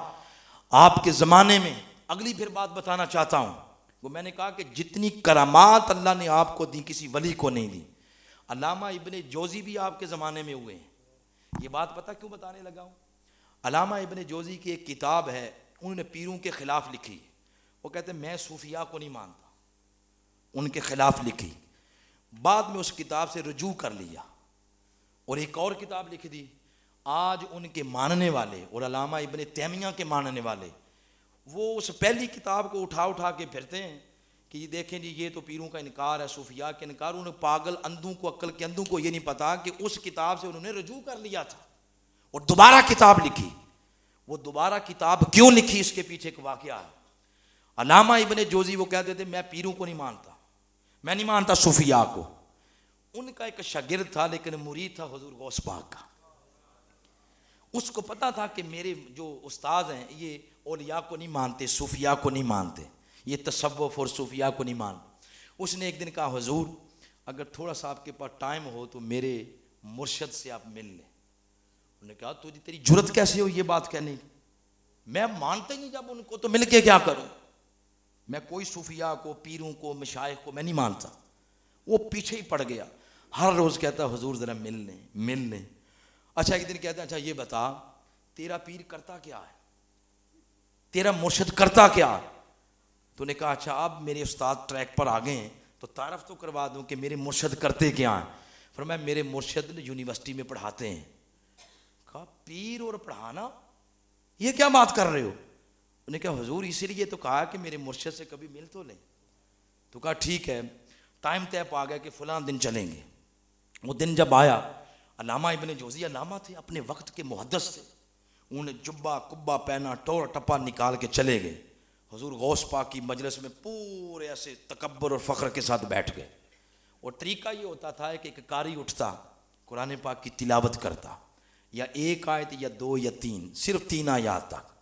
آپ کے زمانے میں اگلی پھر بات بتانا چاہتا ہوں. وہ میں نے کہا کہ جتنی کرامات اللہ نے آپ کو دی کسی ولی کو نہیں دی. علامہ ابن جوزی بھی آپ کے زمانے میں ہوئے ہیں. یہ بات پتہ کیوں بتانے لگا ہوں؟ علامہ ابن جوزی کی ایک کتاب ہے, انہوں نے پیروں کے خلاف لکھی. وہ کہتے ہیں میں صوفیاء کو نہیں مانتا, ان کے خلاف لکھی. بعد میں اس کتاب سے رجوع کر لیا اور ایک اور کتاب لکھ دی. آج ان کے ماننے والے اور علامہ ابن تیمیہ کے ماننے والے وہ اس پہلی کتاب کو اٹھا کے پھرتے ہیں کہ یہ دیکھیں جی یہ تو پیروں کا انکار ہے, صوفیاء کے انکار. انہیں پاگل اندھوں کو, عقل کے اندھوں کو یہ نہیں پتا کہ اس کتاب سے انہوں نے رجوع کر لیا تھا اور دوبارہ کتاب لکھی. وہ دوبارہ کتاب کیوں لکھی اس کے پیچھے ایک واقعہ ہے. علامہ ابن جوزی وہ کہتے تھے میں پیروں کو نہیں مانتا, میں نہیں مانتا صوفیاء کو. ان کا ایک شاگرد تھا لیکن مرید تھا حضور غوث پاک کا. اس کو پتا تھا کہ میرے جو استاد ہیں یہ اولیاء کو نہیں مانتے, صوفیاء کو نہیں مانتے, یہ تصوف اور صوفیاء کو نہیں مانتے. اس نے ایک دن کہا حضور اگر تھوڑا سا آپ کے پاس ٹائم ہو تو میرے مرشد سے آپ مل لیں. انہوں نے کہا تیری جرت کیسے ہو یہ بات کہنے کی, میں مانتا ہی نہیں, جب ان کو تو مل کے کیا کروں, میں کوئی صوفیاء کو, پیروں کو, مشائخ کو میں نہیں مانتا. وہ پیچھے ہی پڑ گیا, ہر روز کہتا حضور ذرا مل لیں. اچھا ایک دن کہتا اچھا یہ بتا تیرا پیر کرتا کیا ہے, تیرا مرشد کرتا کیا ہے. تو نے کہا اچھا اب میرے استاد ٹریک پر آ گئے ہیں تو تعارف تو کروا دوں کہ میرے مرشد کرتے کیا ہیں. فرمایا میرے مرشد یونیورسٹی میں پڑھاتے ہیں. کہا پیر اور پڑھانا یہ کیا بات کر رہے ہو؟ انہوں نے کہا حضور اسی لیے تو کہا کہ میرے مرشد سے کبھی مل تو لیں. تو کہا ٹھیک ہے, ٹائم طے آ گیا کہ فلاں دن چلیں گے. وہ دن جب آیا, علامہ ابن جوزی علامہ تھے, اپنے وقت کے محدث تھے, انہوں نے جبہ کبا پہنا, ٹور ٹپا نکال کے چلے گئے. حضور غوث پاک کی مجلس میں پورے ایسے تکبر اور فخر کے ساتھ بیٹھ گئے. اور طریقہ یہ ہوتا تھا کہ ایک قاری اٹھتا, قرآن پاک کی تلاوت کرتا, یا ایک آیت یا 2 یا 3, صرف 3 آیات تک.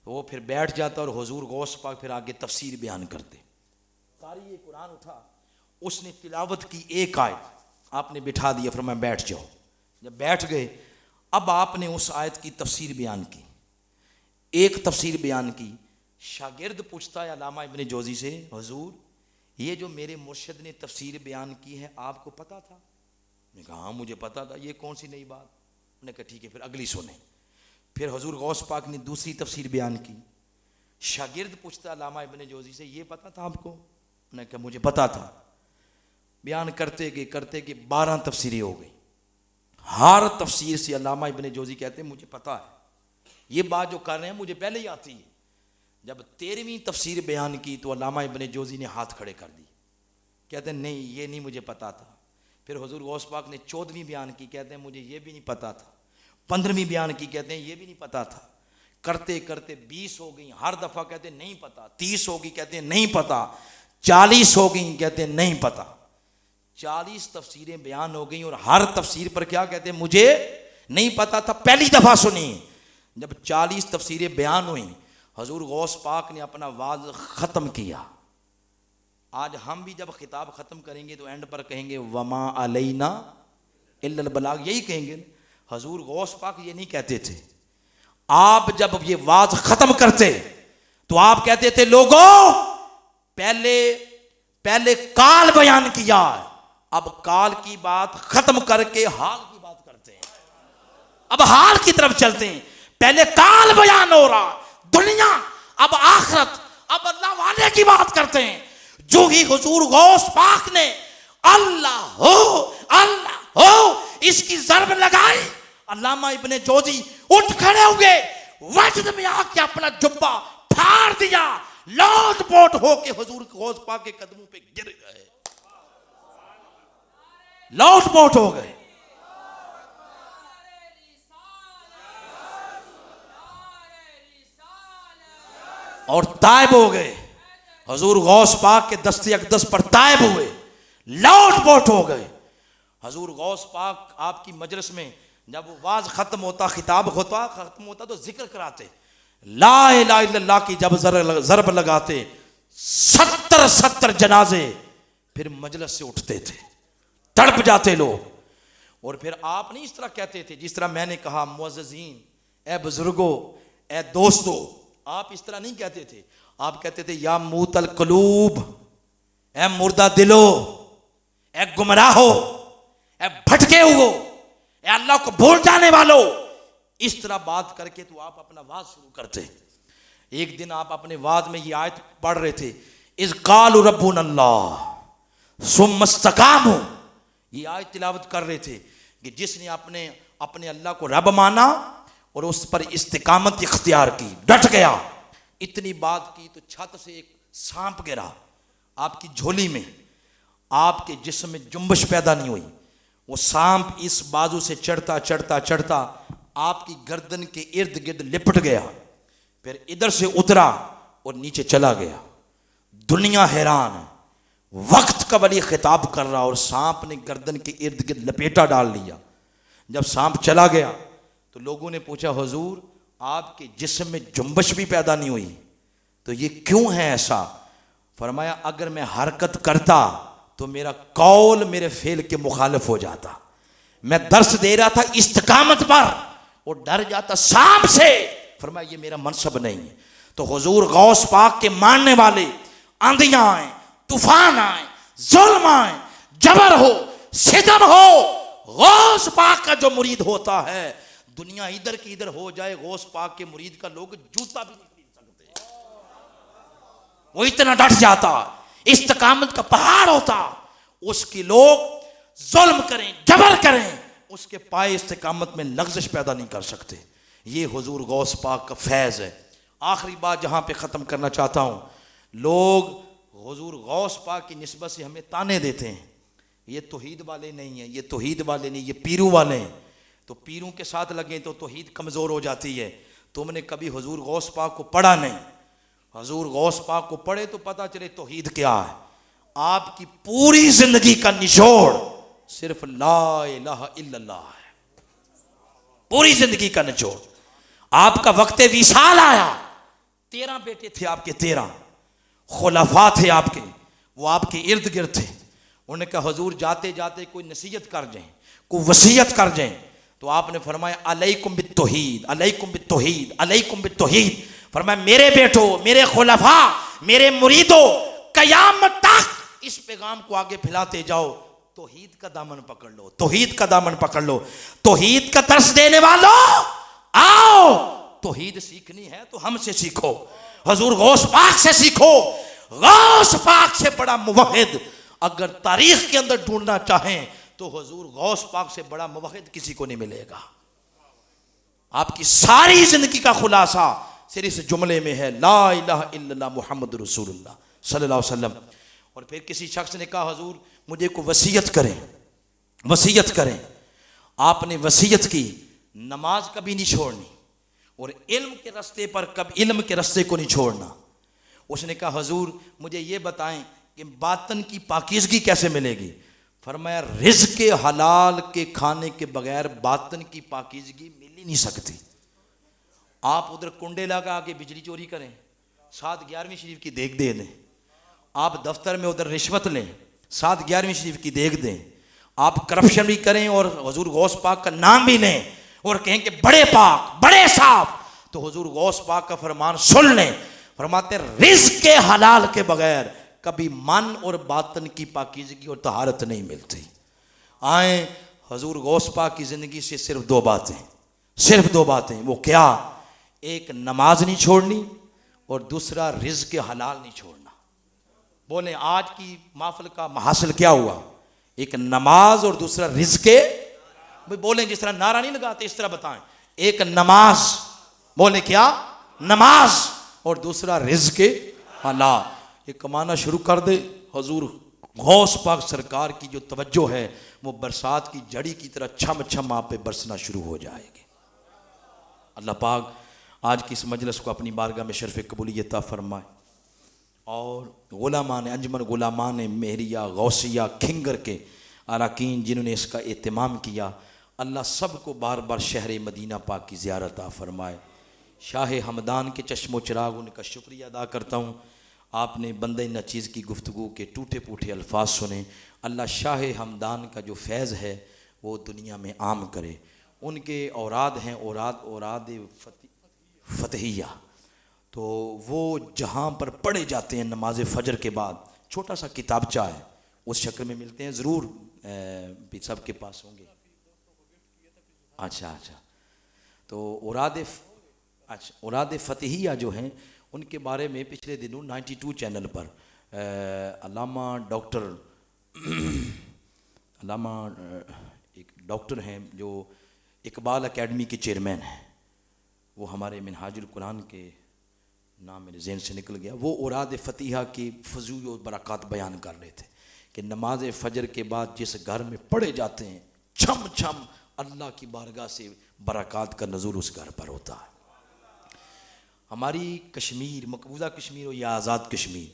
وہ پھر بیٹھ جاتا اور حضور غوث پاک پھر آگے تفسیر بیان کرتے. قاری قرآن اٹھا, اس نے تلاوت کی ایک آیت, آپ نے بٹھا دیا, فرمایا بیٹھ جاؤ. جب بیٹھ گئے اب آپ نے اس آیت کی تفسیر بیان کی, ایک تفسیر بیان کی. شاگرد پوچھتا ہے علامہ ابن جوزی سے حضور یہ جو میرے مرشد نے تفسیر بیان کی ہے آپ کو پتا تھا؟ نے کہا ہاں مجھے پتا تھا, یہ کون سی نئی بات. انہوں نے کہا ٹھیک ہے پھر اگلی سنیں. پھر حضور غوث پاک نے دوسری تفسیر بیان کی. شاگرد پوچھتا علامہ ابن جوزی سے یہ پتا تھا آپ کو؟ انہوں نے کہا مجھے پتا تھا. بیان کرتے گئے 12 تفسیریں ہو گئی. ہر تفسیر سے علامہ ابن جوزی کہتے ہیں مجھے پتا ہے یہ بات جو کر رہے ہیں مجھے پہلے ہی آتی ہے. جب 13ویں تفسیر بیان کی تو علامہ ابن جوزی نے ہاتھ کھڑے کر دی, کہتے ہیں نہیں یہ نہیں مجھے پتا تھا. پھر حضور غوث پاک نے 14ویں بیان کی, کہتے ہیں مجھے یہ بھی نہیں پتا تھا. 15ویں بیان کی, کہتے ہیں یہ بھی نہیں پتا تھا. کرتے 20 ہو گئی, ہر دفعہ کہتے ہیں نہیں پتا. 30 ہوگی, کہتے ہیں نہیں پتا. 40 ہو گئی, کہتے ہیں نہیں پتا. 40 تفسیریں بیان ہو گئیں اور ہر تفسیر پر کیا کہتے ہیں مجھے نہیں پتا تھا. پہلی دفعہ سنی. جب 40 تفسیریں بیان ہوئیں حضور غوث پاک نے اپنا واعظ ختم کیا. آج ہم بھی جب خطاب ختم کریں گے تو اینڈ پر کہیں گے وما علینا الا البلاغ, یہی کہیں گے. حضور غوث پاک یہ نہیں کہتے تھے. آپ جب یہ واعظ ختم کرتے تو آپ کہتے تھے لوگوں پہلے کال بیان کیا, اب کال کی بات ختم کر کے حال کی بات کرتے ہیں. اب حال کی طرف چلتے ہیں. پہلے کال بیان ہو رہا, دنیا, اب آخرت, اب اللہ والے کی بات کرتے ہیں. جو ہی حضور غوث پاک نے اللہ ہو اس کی ضرب لگائی, علامہ ابن جوزی اٹھ کھڑے ہوئے, وجد میں آ کے اپنا جبہ پھاڑ دیا, لوٹ پوٹ ہو کے حضور غوث پاک کے قدموں پہ گر گئے, لوٹ پوٹ ہو گئے. اور تائب ہو گئے. حضور غوث پاک کے دست اقدس پر تائب ہوئے, لوٹ پوٹ ہو گئے. حضور غوث پاک آپ کی مجلس میں جب وہ واعظ ختم ہوتا, خطاب ختم ہوتا تو ذکر کراتے, لا الہ الا اللہ کی جب ضرب لگاتے 70 جنازے پھر مجلس سے اٹھتے تھے, تڑپ جاتے لوگ. اور پھر آپ نہیں اس طرح کہتے تھے جس طرح میں نے کہا معززین, اے بزرگوں, اے دوستو, آپ اس طرح نہیں کہتے تھے. آپ کہتے تھے یا موت القلوب, اے مردہ دلو, اے گمراہو, اے بھٹکے ہوئے, اے اللہ کو بھول جانے والو. اس طرح بات کر کے تو آپ اپنا واعظ شروع کرتے. ایک دن آپ اپنے واعظ میں یہ آیت پڑھ رہے تھے, اذ قالوا ربنا اللہ ثم استقاموا, یہ آیت تلاوت کر رہے تھے کہ جس نے اپنے اللہ کو رب مانا اور اس پر استقامت اختیار کی, ڈٹ گیا. اتنی بات کی تو چھت سے ایک سانپ گرا آپ کی جھولی میں, آپ کے جسم میں جنبش پیدا نہیں ہوئی. وہ سانپ اس بازو سے چڑھتا آپ کی گردن کے ارد گرد لپٹ گیا, پھر ادھر سے اترا اور نیچے چلا گیا. دنیا حیران ہے, وقت کا ولی خطاب کر رہا اور سانپ نے گردن کے ارد گرد لپیٹا ڈال لیا. جب سانپ چلا گیا تو لوگوں نے پوچھا حضور آپ کے جسم میں جنبش بھی پیدا نہیں ہوئی تو یہ کیوں ہے ایسا؟ فرمایا اگر میں حرکت کرتا تو میرا قول میرے فعل کے مخالف ہو جاتا. میں درس دے رہا تھا استقامت پر اور ڈر جاتا سانپ سے. فرمایا یہ میرا منصب نہیں ہے. تو حضور غوث پاک کے ماننے والے, آندیاں آئیں, طوفان آئیں, ظلم آئیں, جبر ہو, ستم ہو, غوث پاک کا جو مرید ہوتا ہے دنیا ادھر کی ادھر ہو جائے, غوث پاک کے مرید کا لوگ جوتا بھی نہیں خرید سکتے. وہ اتنا ڈٹ جاتا, استقامت کا پہاڑ ہوتا. اس کی لوگ ظلم کریں, جبر کریں, اس کے پائے استقامت میں لغزش پیدا نہیں کر سکتے. یہ حضور غوث پاک کا فیض ہے. آخری بات جہاں پہ ختم کرنا چاہتا ہوں, لوگ حضور غوث پاک کی نسبت سے ہمیں تانے دیتے ہیں, یہ توحید والے نہیں ہیں, یہ توحید والے نہیں, یہ پیرو والے ہیں. تو پیروں کے ساتھ لگیں تو توحید کمزور ہو جاتی ہے. تم نے کبھی حضور غوث پاک کو پڑھا نہیں. حضور غوث پاک کو پڑھے تو پتہ چلے توحید کیا ہے. آپ کی پوری زندگی کا نچوڑ صرف لا الہ الا اللہ ہے, پوری زندگی کا نچوڑ. آپ کا وقت وصال آیا, 13 بیٹے تھے آپ کے, 13 خلفاء تھے آپ کے, وہ آپ کے ارد گرد تھے. انہوں نے کہا حضور جاتے جاتے کوئی نصیحت کر جائیں, کوئی وصیت کر جائیں. تو آپ نے فرمایا علیکم بالتوحید, علیکم بالتوحید, علیکم بالتوحید. فرمایا میرے بیٹو, میرے خلفاء, میرے مریدوں, قیامت تک اس پیغام کو آگے پھیلاتے جاؤ, توحید کا دامن پکڑ لو, توحید کا دامن پکڑ لو. توحید کا درس دینے والوں آؤ, توحید سیکھنی ہے تو ہم سے سیکھو, حضور غوث پاک سے سیکھو. غوث پاک سے بڑا موحد اگر تاریخ کے اندر ڈھونڈنا چاہیں تو حضور غوث پاک سے بڑا موحد کسی کو نہیں ملے گا. آپ کی ساری زندگی کا خلاصہ صرف اس جملے میں ہے, لا الہ الا اللہ محمد رسول اللہ صلی اللہ علیہ وسلم. اور پھر کسی شخص نے کہا حضور مجھے کو وصیت کریں, وصیت کریں. آپ نے وصیت کی نماز کبھی نہیں چھوڑنی اور علم کے راستے پر کبھی علم کے راستے کو نہیں چھوڑنا. اس نے کہا حضور مجھے یہ بتائیں کہ باطن کی پاکیزگی کیسے ملے گی؟ فرمایا رزق حلال کے کھانے کے بغیر باطن کی پاکیزگی مل ہی نہیں سکتی. آپ ادھر کنڈے لگا کے بجلی چوری کریں, 7/11ویں شریف کی دیگ دے دیں, آپ دفتر میں ادھر رشوت لیں, 7/11ویں شریف کی دیگ دیں, آپ کرپشن بھی کریں اور حضور غوث پاک کا نام بھی لیں اور کہیں کہ بڑے پاک بڑے صاحب, تو حضور غوث پاک کا فرمان سن لیں. فرماتے رزق کے حلال کے بغیر کبھی من اور باطن کی پاکیزگی اور طہارت نہیں ملتی. آئیں حضور غوث پاک کی زندگی سے صرف 2 باتیں, صرف 2 باتیں. وہ کیا؟ ایک نماز نہیں چھوڑنی اور دوسرا رزق حلال نہیں چھوڑنا. بولیں آج کی محفل کا محاصل کیا ہوا؟ ایک نماز اور دوسرا رزق. بولیں جس طرح نعرہ نہیں لگاتے اس طرح بتائیں. ایک نماز, بولیں کیا؟ نماز, اور دوسرا رزق حلال. یہ کمانا شروع کر دے. حضور غوث پاک سرکار کی جو توجہ ہے وہ برسات کی جڑی کی طرح چھم چھم آپ پہ برسنا شروع ہو جائے گی. اللہ پاک آج کی اس مجلس کو اپنی بارگاہ میں شرف قبولیت عطا فرمائے, اور غلامان انجمن غلامان مہریہ غوثیہ کھنگر کے اراکین جنہوں نے اس کا اہتمام کیا, اللہ سب کو بار بار شہر مدینہ پاک کی زیارت عطا فرمائے. شاہ ہمدان کے چشم و چراغ ان کا شکریہ ادا کرتا ہوں. آپ نے بندہ نچیز کی گفتگو کے ٹوٹے پوٹے الفاظ سنے. اللہ شاہ ہمدان کا جو فیض ہے وہ دنیا میں عام کرے. ان کے اوراد ہیں اوراد فتحیہ, تو وہ جہاں پر پڑھے جاتے ہیں نماز فجر کے بعد, چھوٹا سا کتابچہ ہے اس شکل میں ملتے ہیں, ضرور سب کے پاس ہوں گے. اچھا تو اوراد فتحیہ جو ہیں ان کے بارے میں پچھلے دنوں 92 چینل پر ایک ڈاکٹر ہیں جو اقبال اکیڈمی کے چیئرمین ہیں, وہ ہمارے منہاج القرآن کے نام میرے ذہن سے نکل گیا, وہ اوراد فتحیہ کی فضول و برکات بیان کر رہے تھے کہ نماز فجر کے بعد جس گھر میں پڑھے جاتے ہیں چھم چھم اللہ کی بارگاہ سے برکات کا نزول اس گھر پر ہوتا ہے. ہماری کشمیر, مقبوضہ کشمیر ہو یا آزاد کشمیر,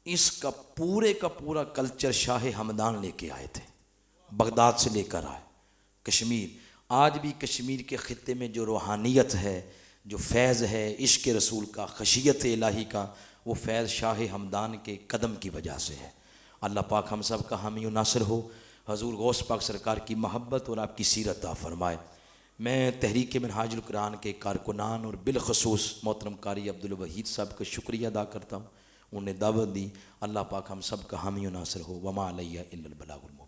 اس کا پورا کلچر شاہ ہمدان لے کے آئے تھے, بغداد سے لے کر آئے. کشمیر آج بھی کشمیر کے خطے میں جو روحانیت ہے, جو فیض ہے عشق رسول کا, خشیت الہی کا, وہ فیض شاہ ہمدان کے قدم کی وجہ سے ہے. اللہ پاک ہم سب کا حامی و ناصر ہو. حضور غوث پاک سرکار کی محبت اور آپ کی سیرت عطا فرمائے. میں تحریک منہاج القرآن کے کارکنان اور بالخصوص محترم قاری عبدالوحید صاحب کا شکریہ ادا کرتا ہوں, انہوں نے دعوت دی. اللہ پاک ہم سب کا حامی و ناصر ہو. وما علیہ الا البلاغ المبین.